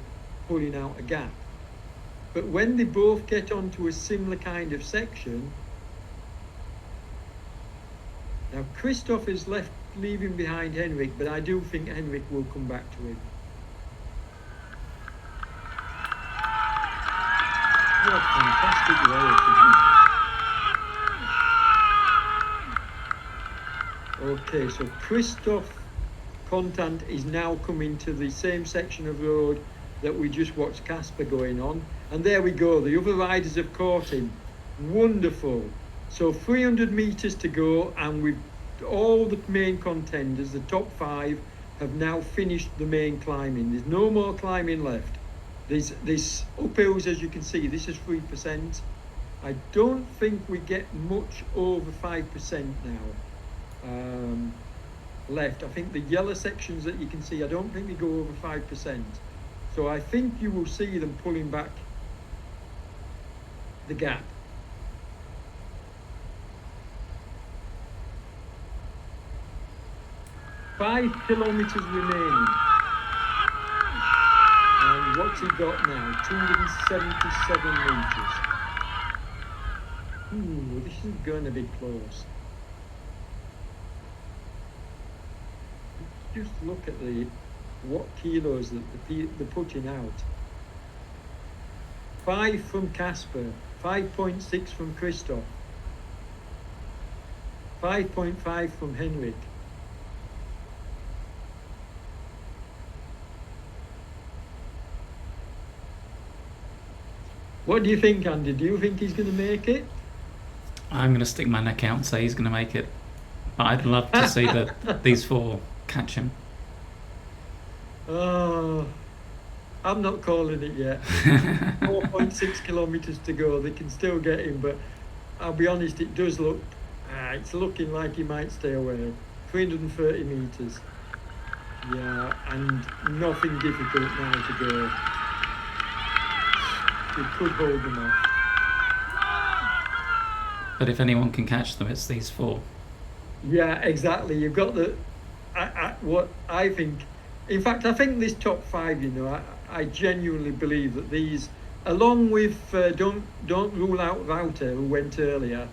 pulling out a gap. But when they both get onto a similar kind of section, now Christoph is leaving behind Henrik, but I do think Henrik will come back to him. What fantastic racing. Okay, so Christoph Contant is now coming to the same section of road that we just watched Kasper going on. And there we go, the other riders have caught him. Wonderful. So 300 meters to go, and with all the main contenders, the top 5, have now finished the main climbing. There's no more climbing left. There's uphills, as you can see. This is 3%. I don't think we get much over 5% now left. I think the yellow sections that you can see, I don't think they go over 5%. So I think you will see them pulling back the gap. 5 kilometers remaining. And what's he got now? 277 meters. Ooh, this is going to be close. Just look at what kilos that they're putting out. 5 from Kasper, 5.6 from Christoph, 5.5 from Henrik. What do you think, Andy? Do you think he's going to make it? I'm going to stick my neck out and say he's going to make it. But I'd love to see these 4 catch him. Oh, I'm not calling it yet. 4.6 kilometers to go. They can still get him, but I'll be honest, it does look, it's looking like he might stay away. 330 meters. Yeah, and nothing difficult now to go. It could hold them off. But if anyone can catch them, it's these 4. Yeah, exactly. You've got what I think. In fact, I think this top 5, I genuinely believe that these along with don't rule out Wouter, who went earlier,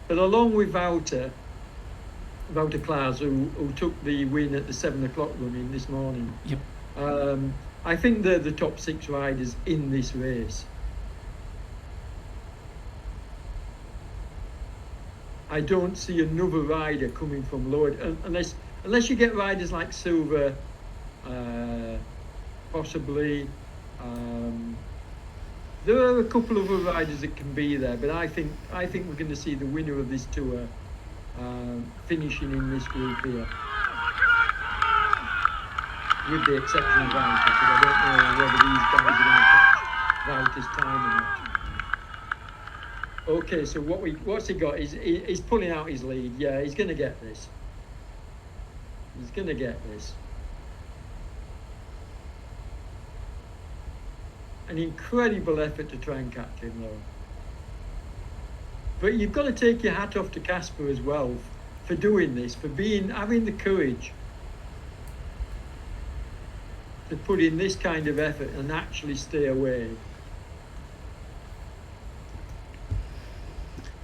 but along with Wouter Klaas, who took the win at the 7 o'clock run-in this morning. Yep. I think they're the top 6 riders in this race. I don't see another rider coming from lower, unless you get riders like Silver, possibly. There are a couple of other riders that can be there, but I think we're going to see the winner of this tour finishing in this group here, with the exception of Wouter, because I don't know whether these guys are going to catch Wouter's time or not. Okay, so what's he got? He's pulling out his lead. Yeah, he's going to get this. He's going to get this. An incredible effort to try and catch him, though. But you've got to take your hat off to Kasper as well for doing this, for having the courage to put in this kind of effort and actually stay away.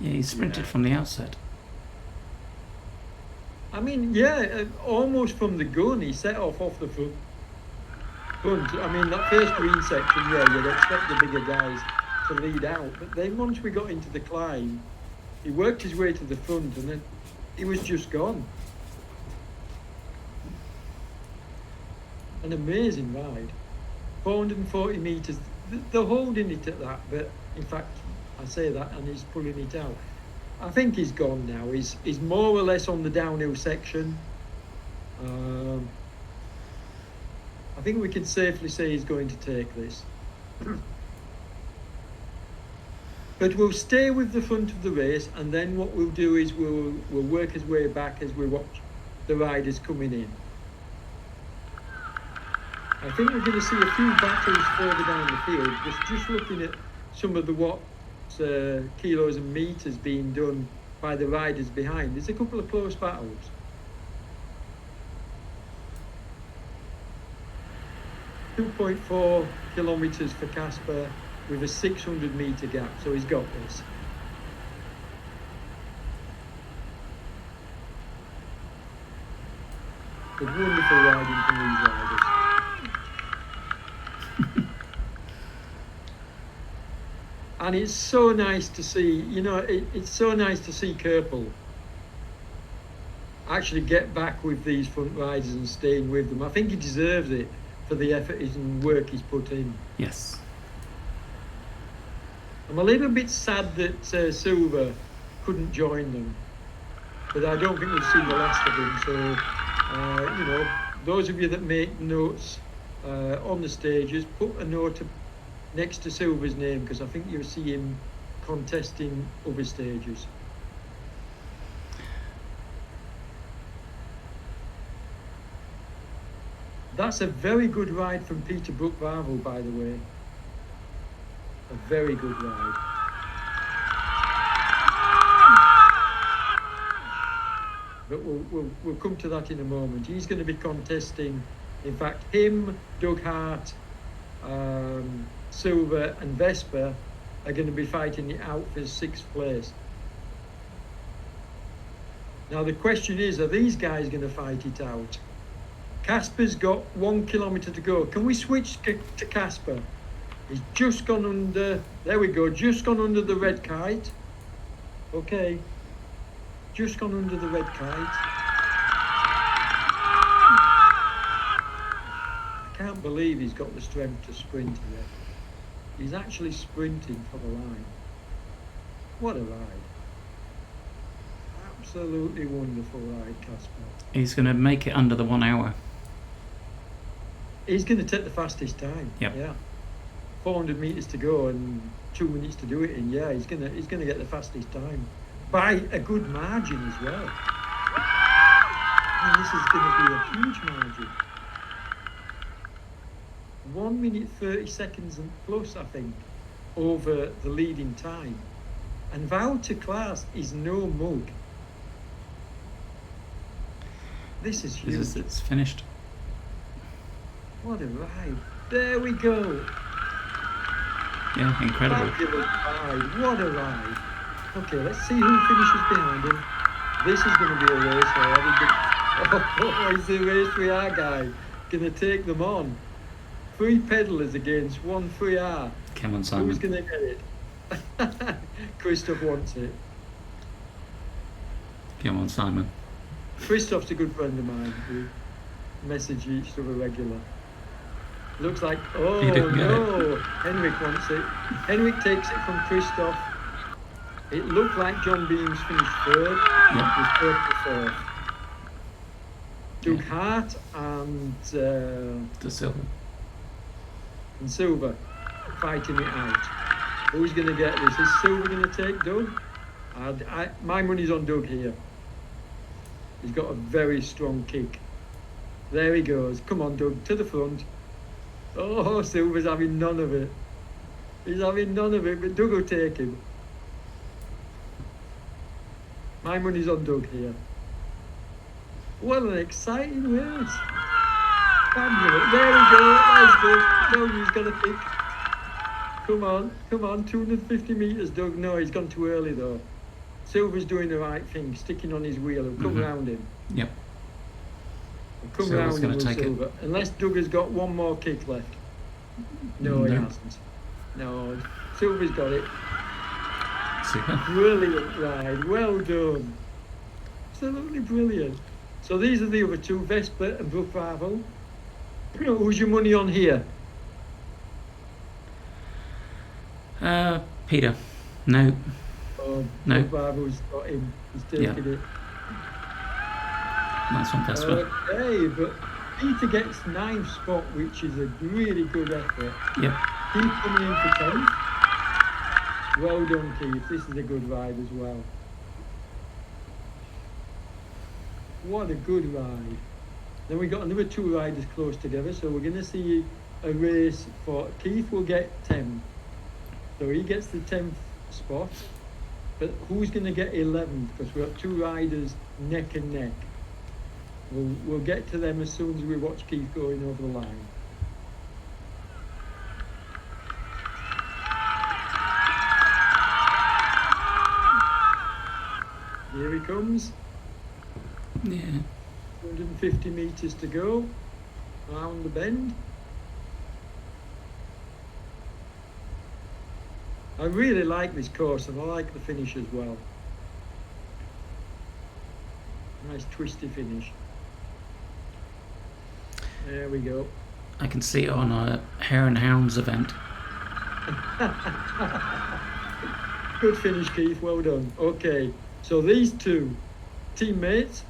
Yeah, he sprinted from the outset. I mean, yeah, almost from the gun, he set off the front. I mean, that first green section, yeah, you'd expect the bigger guys to lead out. But then once we got into the climb, he worked his way to the front and then he was just gone. An amazing ride. 440 metres. They're holding it at that, but in fact, I say that and he's pulling it out. I think he's gone now. He's more or less on the downhill section. I think we can safely say he's going to take this. But we'll stay with the front of the race, and then what we'll do is we'll work his way back as we watch the riders coming in. I think we're going to see a few battles further down the field, just looking at some of the kilos and meters being done by the riders behind. There's a couple of close battles. 2.4 kilometres for Kasper with a 600 metre gap, so he's got this. A wonderful riding from these riders. And it's so nice to see, it's so nice to see Kerpel actually get back with these front riders and staying with them. I think he deserves it for the effort and work he's put in. Yes. I'm a little bit sad that Silver couldn't join them, but I don't think we've seen the last of him. So, those of you that make notes on the stages, put a note next to Silver's name, because I think you'll see him contesting other stages. That's a very good ride from Peter Brook-Varvel, by the way. A very good ride. But we'll come to that in a moment. He's going to be contesting, in fact, him, Doug Hart, Silver and Vesper are going to be fighting it out for 6th place. Now the question is, are these guys going to fight it out? Kasper's got 1 kilometre to go. Can we switch to Kasper? He's just gone under, there we go, just gone under the red kite. Okay, just gone under the red kite. I can't believe he's got the strength to sprint here. He's actually sprinting for the line. What a ride. Absolutely wonderful ride, Kasper. He's going to make it under the 1 hour. He's going to take the fastest time. Yep. Yeah. 400 metres to go and 2 minutes to do it in. Yeah, he's going to get the fastest time by a good margin as well. And this is going to be a huge margin. 1 minute 30 seconds and plus, I think, over the leading time. And Wouter Klaas is no mug. This is huge. It's finished. What a ride. There we go. Yeah, incredible. Fabulous ride. What a ride. Okay, let's see who finishes behind him. This is going to be a race. Oh, it's a race we are, guy. Going to take them on. 3 pedalers against 1 3R. Come on, Simon. Who's going to get it? Christoph wants it. Come on, Simon. Christoph's a good friend of mine. We message each other regular. Looks like, oh He didn't get no, Henrik wants it. Henrik takes it from Christoph. It looked like John Beams finished 3rd. Yep. With purple 4th. Doug Hart and To Silver. Silver fighting it out. Who's going to get this? Is Silver going to take Doug? My money's on Doug here. He's got a very strong kick. There he goes. Come on, Doug, to the front. Oh, Silver's having none of it. He's having none of it, but Doug will take him. My money's on Doug here. What an exciting race. Fabulous. There we go. There's Doug. Doug, he's got a kick. Come on. 250 metres, Doug. No, he's gone too early, though. Silver's doing the right thing, sticking on his wheel. He'll come round him. Yep. He'll come Silver's round him gonna with take it. Silver. Unless Doug has got one more kick left. No, he No. hasn't. No, Silver's got it. Super. Brilliant ride. Well done. Absolutely brilliant. So these are the other two, Vesper and Brook Ravel. Who's your money on here? Peter. No. No. Brook Ravel's got him. He's taking it. Nice one, Kasper. Okay, but Peter gets 9th spot, which is a really good effort. Yep. Keith coming in for 10th. Well done, Keith. This is a good ride as well. What a good ride. Then we got another 2 riders close together, so we're going to see a race for Keith will get 10. So he gets the 10th spot. But who's going to get 11th? Because we've got 2 riders neck and neck. We'll get to them as soon as we watch Keith going over the line. Here he comes. Yeah. 250 metres to go. Round the bend. I really like this course and I like the finish as well. Nice twisty finish. There we go. I can see it on a Hare and Hounds event. Good finish, Keith. Well done. Okay, so these 2 teammates,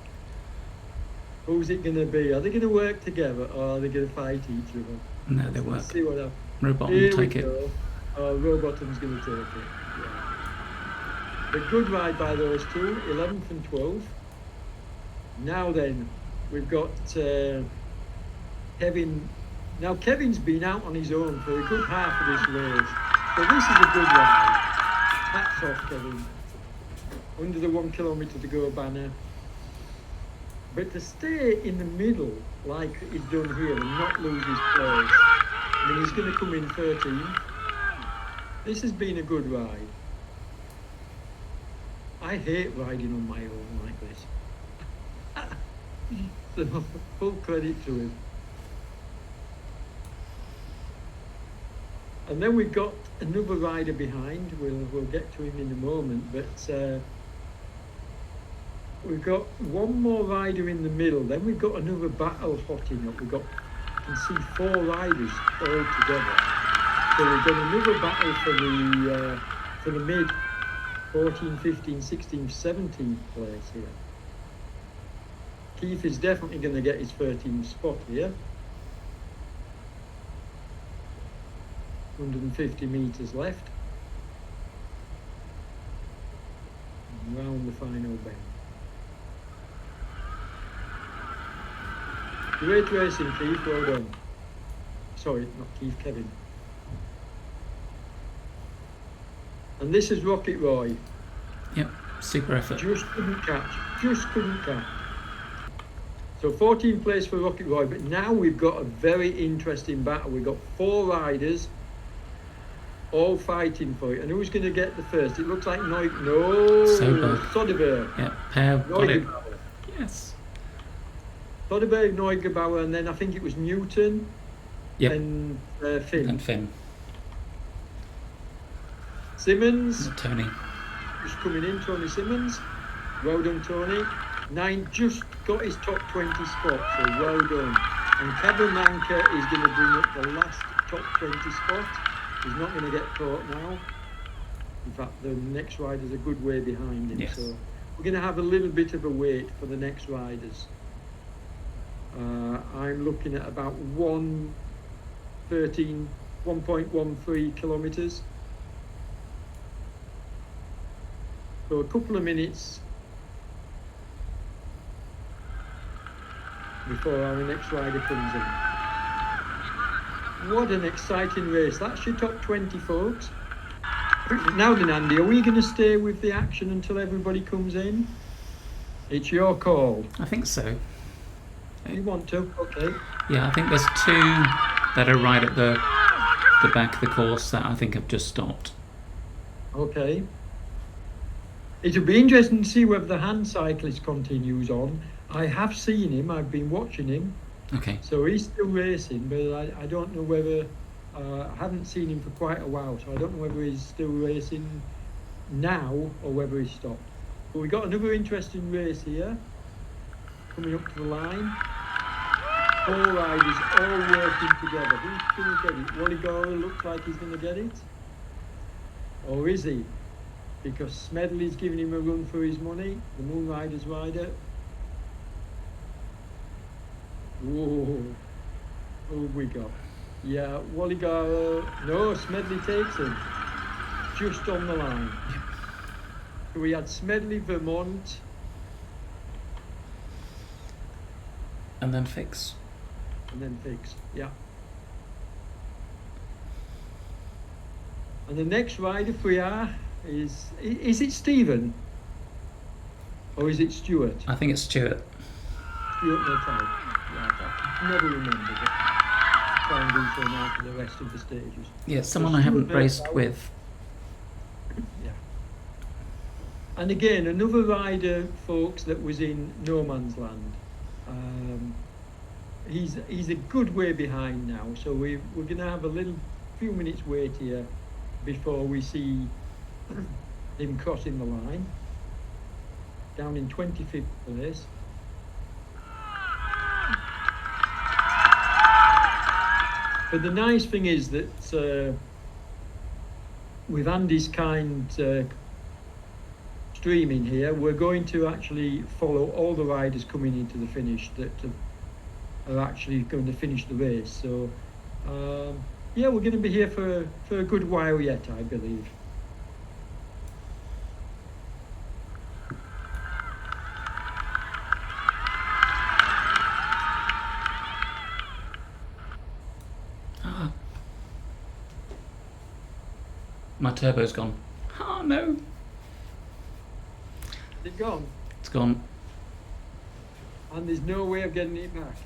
who's it going to be? Are they going to work together or are they going to fight each other? No, they work. Let's see what happens. Robot Here will we take it. go. Rowbottom's going to take it. Yeah. A good ride by those 2, 11th and 12th. Now then, we've got Kevin. Now Kevin's been out on his own for a good half of this race. So this is a good ride. Hats off, Kevin. Under the 1 kilometre to go banner. But to stay in the middle like he's done here and not lose his place. I mean, he's going to come in 13th. This has been a good ride. I hate riding on my own like this. So full credit to him. And then we've got another rider behind. We'll get to him in a moment, but we've got one more rider in the middle. Then we've got another battle hotting up. You can see 4 riders all together. So we've got another battle for the mid 14, 15, 16, 17th place here. Keith is definitely going to get his 13th spot here. 150 metres left. And round the final bend. Great racing, Keith. Well done. Sorry, not Keith, Kevin. And this is Rocket Roy. Yep. Super effort. Just couldn't catch. So 14th place for Rocket Roy, but now we've got a very interesting battle. We've got 4 riders all fighting for it. And who's going to get the first? It looks like Soderbergh. Yeah, pair got it. Neugebauer. Yes. Soderbergh, Neugebauer, and then I think it was Newton Yep. and Finn. And Finn. Simmons, Tony. just coming in, Tony Simmons. Well done, Tony. 9 just got his top 20 spot, so well done. And Kevin Manker is going to bring up the last top 20 spot. He's not going to get caught now. In fact, the next rider's a good way behind him. Yes. So we're going to have a little bit of a wait for the next riders. I'm looking at about 1.13 kilometres. So a couple of minutes before our next rider comes in. What an exciting race. That's your top 20, folks. Now then, Andy, are we going to stay with the action until everybody comes in? It's your call. I think so. You want to? Okay. Yeah, I think there's 2 that are right at the back of the course that I think have just stopped. Okay. It'll be interesting to see whether the hand cyclist continues on. I have seen him, I've been watching him. Okay. So he's still racing, but I don't know whether, I haven't seen him for quite a while, so I don't know whether he's still racing now or whether he's stopped. But we got another interesting race here, coming up to the line. 4 riders all working together. Who's going to get it? Wally Gora looks like he's going to get it. Or is he? Because Smedley's giving him a run for his money, the Moon Riders rider. Whoa, who have we got? Yeah, Wally Gora. No, Smedley takes him. Just on the line. So we had Smedley, Vermont. And then Fix. And then Fix, yeah. And the next rider we are is it Stephen? Or is it Stuart? I think it's Stuart. Stuart Natal. Yeah, I never remember, but try and do so now for the rest of the stages. Yeah, someone I haven't raced with. Yeah. And again, another rider, folks, that was in no man's land. He's a good way behind now, so we're going to have a few minutes wait here before we see him crossing the line. Down in 25th place. But the nice thing is that with Andy's kind streaming here, we're going to actually follow all the riders coming into the finish that are actually going to finish the race. So yeah, we're going to be here for a good while yet, I believe. My turbo's gone. Oh no. Is it gone? It's gone. And there's no way of getting it back.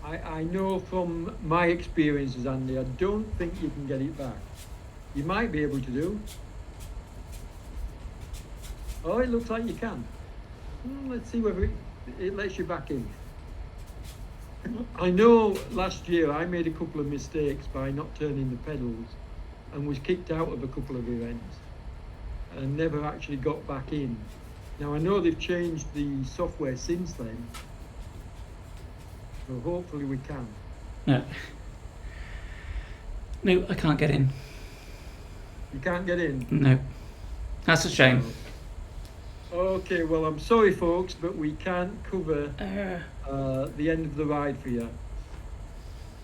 I know from my experiences, Andy, I don't think you can get it back. You might be able to do. Oh, it looks like you can. Let's see whether it lets you back in. I know last year I made a couple of mistakes by not turning the pedals and was kicked out of a couple of events and never actually got back in. Now I know they've changed the software since then, so hopefully we can. No. No, I can't get in. You can't get in? No. That's a shame. Okay, well I'm sorry folks, but we can't cover the end of the ride for you.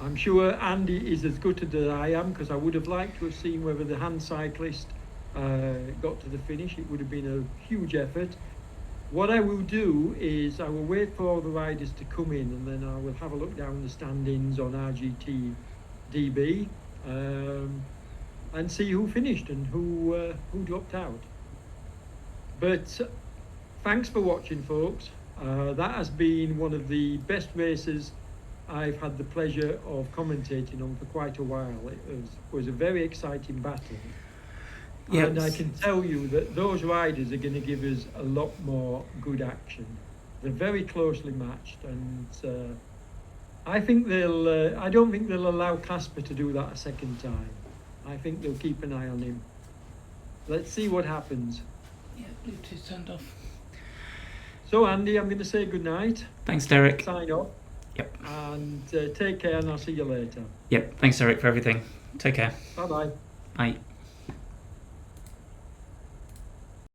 I'm sure Andy is as gutted as I am, because I would have liked to have seen whether the hand cyclist got to the finish. It would have been a huge effort. What I will do is I will wait for all the riders to come in, and then I will have a look down the standings on RGT DB and see who finished and who dropped out. But thanks for watching, folks. That has been one of the best races I've had the pleasure of commentating on for quite a while. It was a very exciting battle. Yeah, And I can tell you that those riders are going to give us a lot more good action. They're very closely matched, and I think they'll. I don't think they'll allow Kasper to do that a second time. I think they'll keep an eye on him. Let's see what happens. Yeah, Bluetooth turned off. So, Andy, I'm going to say good night. Thanks, Derek. Sign off. Yep. And take care, and I'll see you later. Yep. Thanks, Derek, for everything. Take care. Bye-bye. Bye.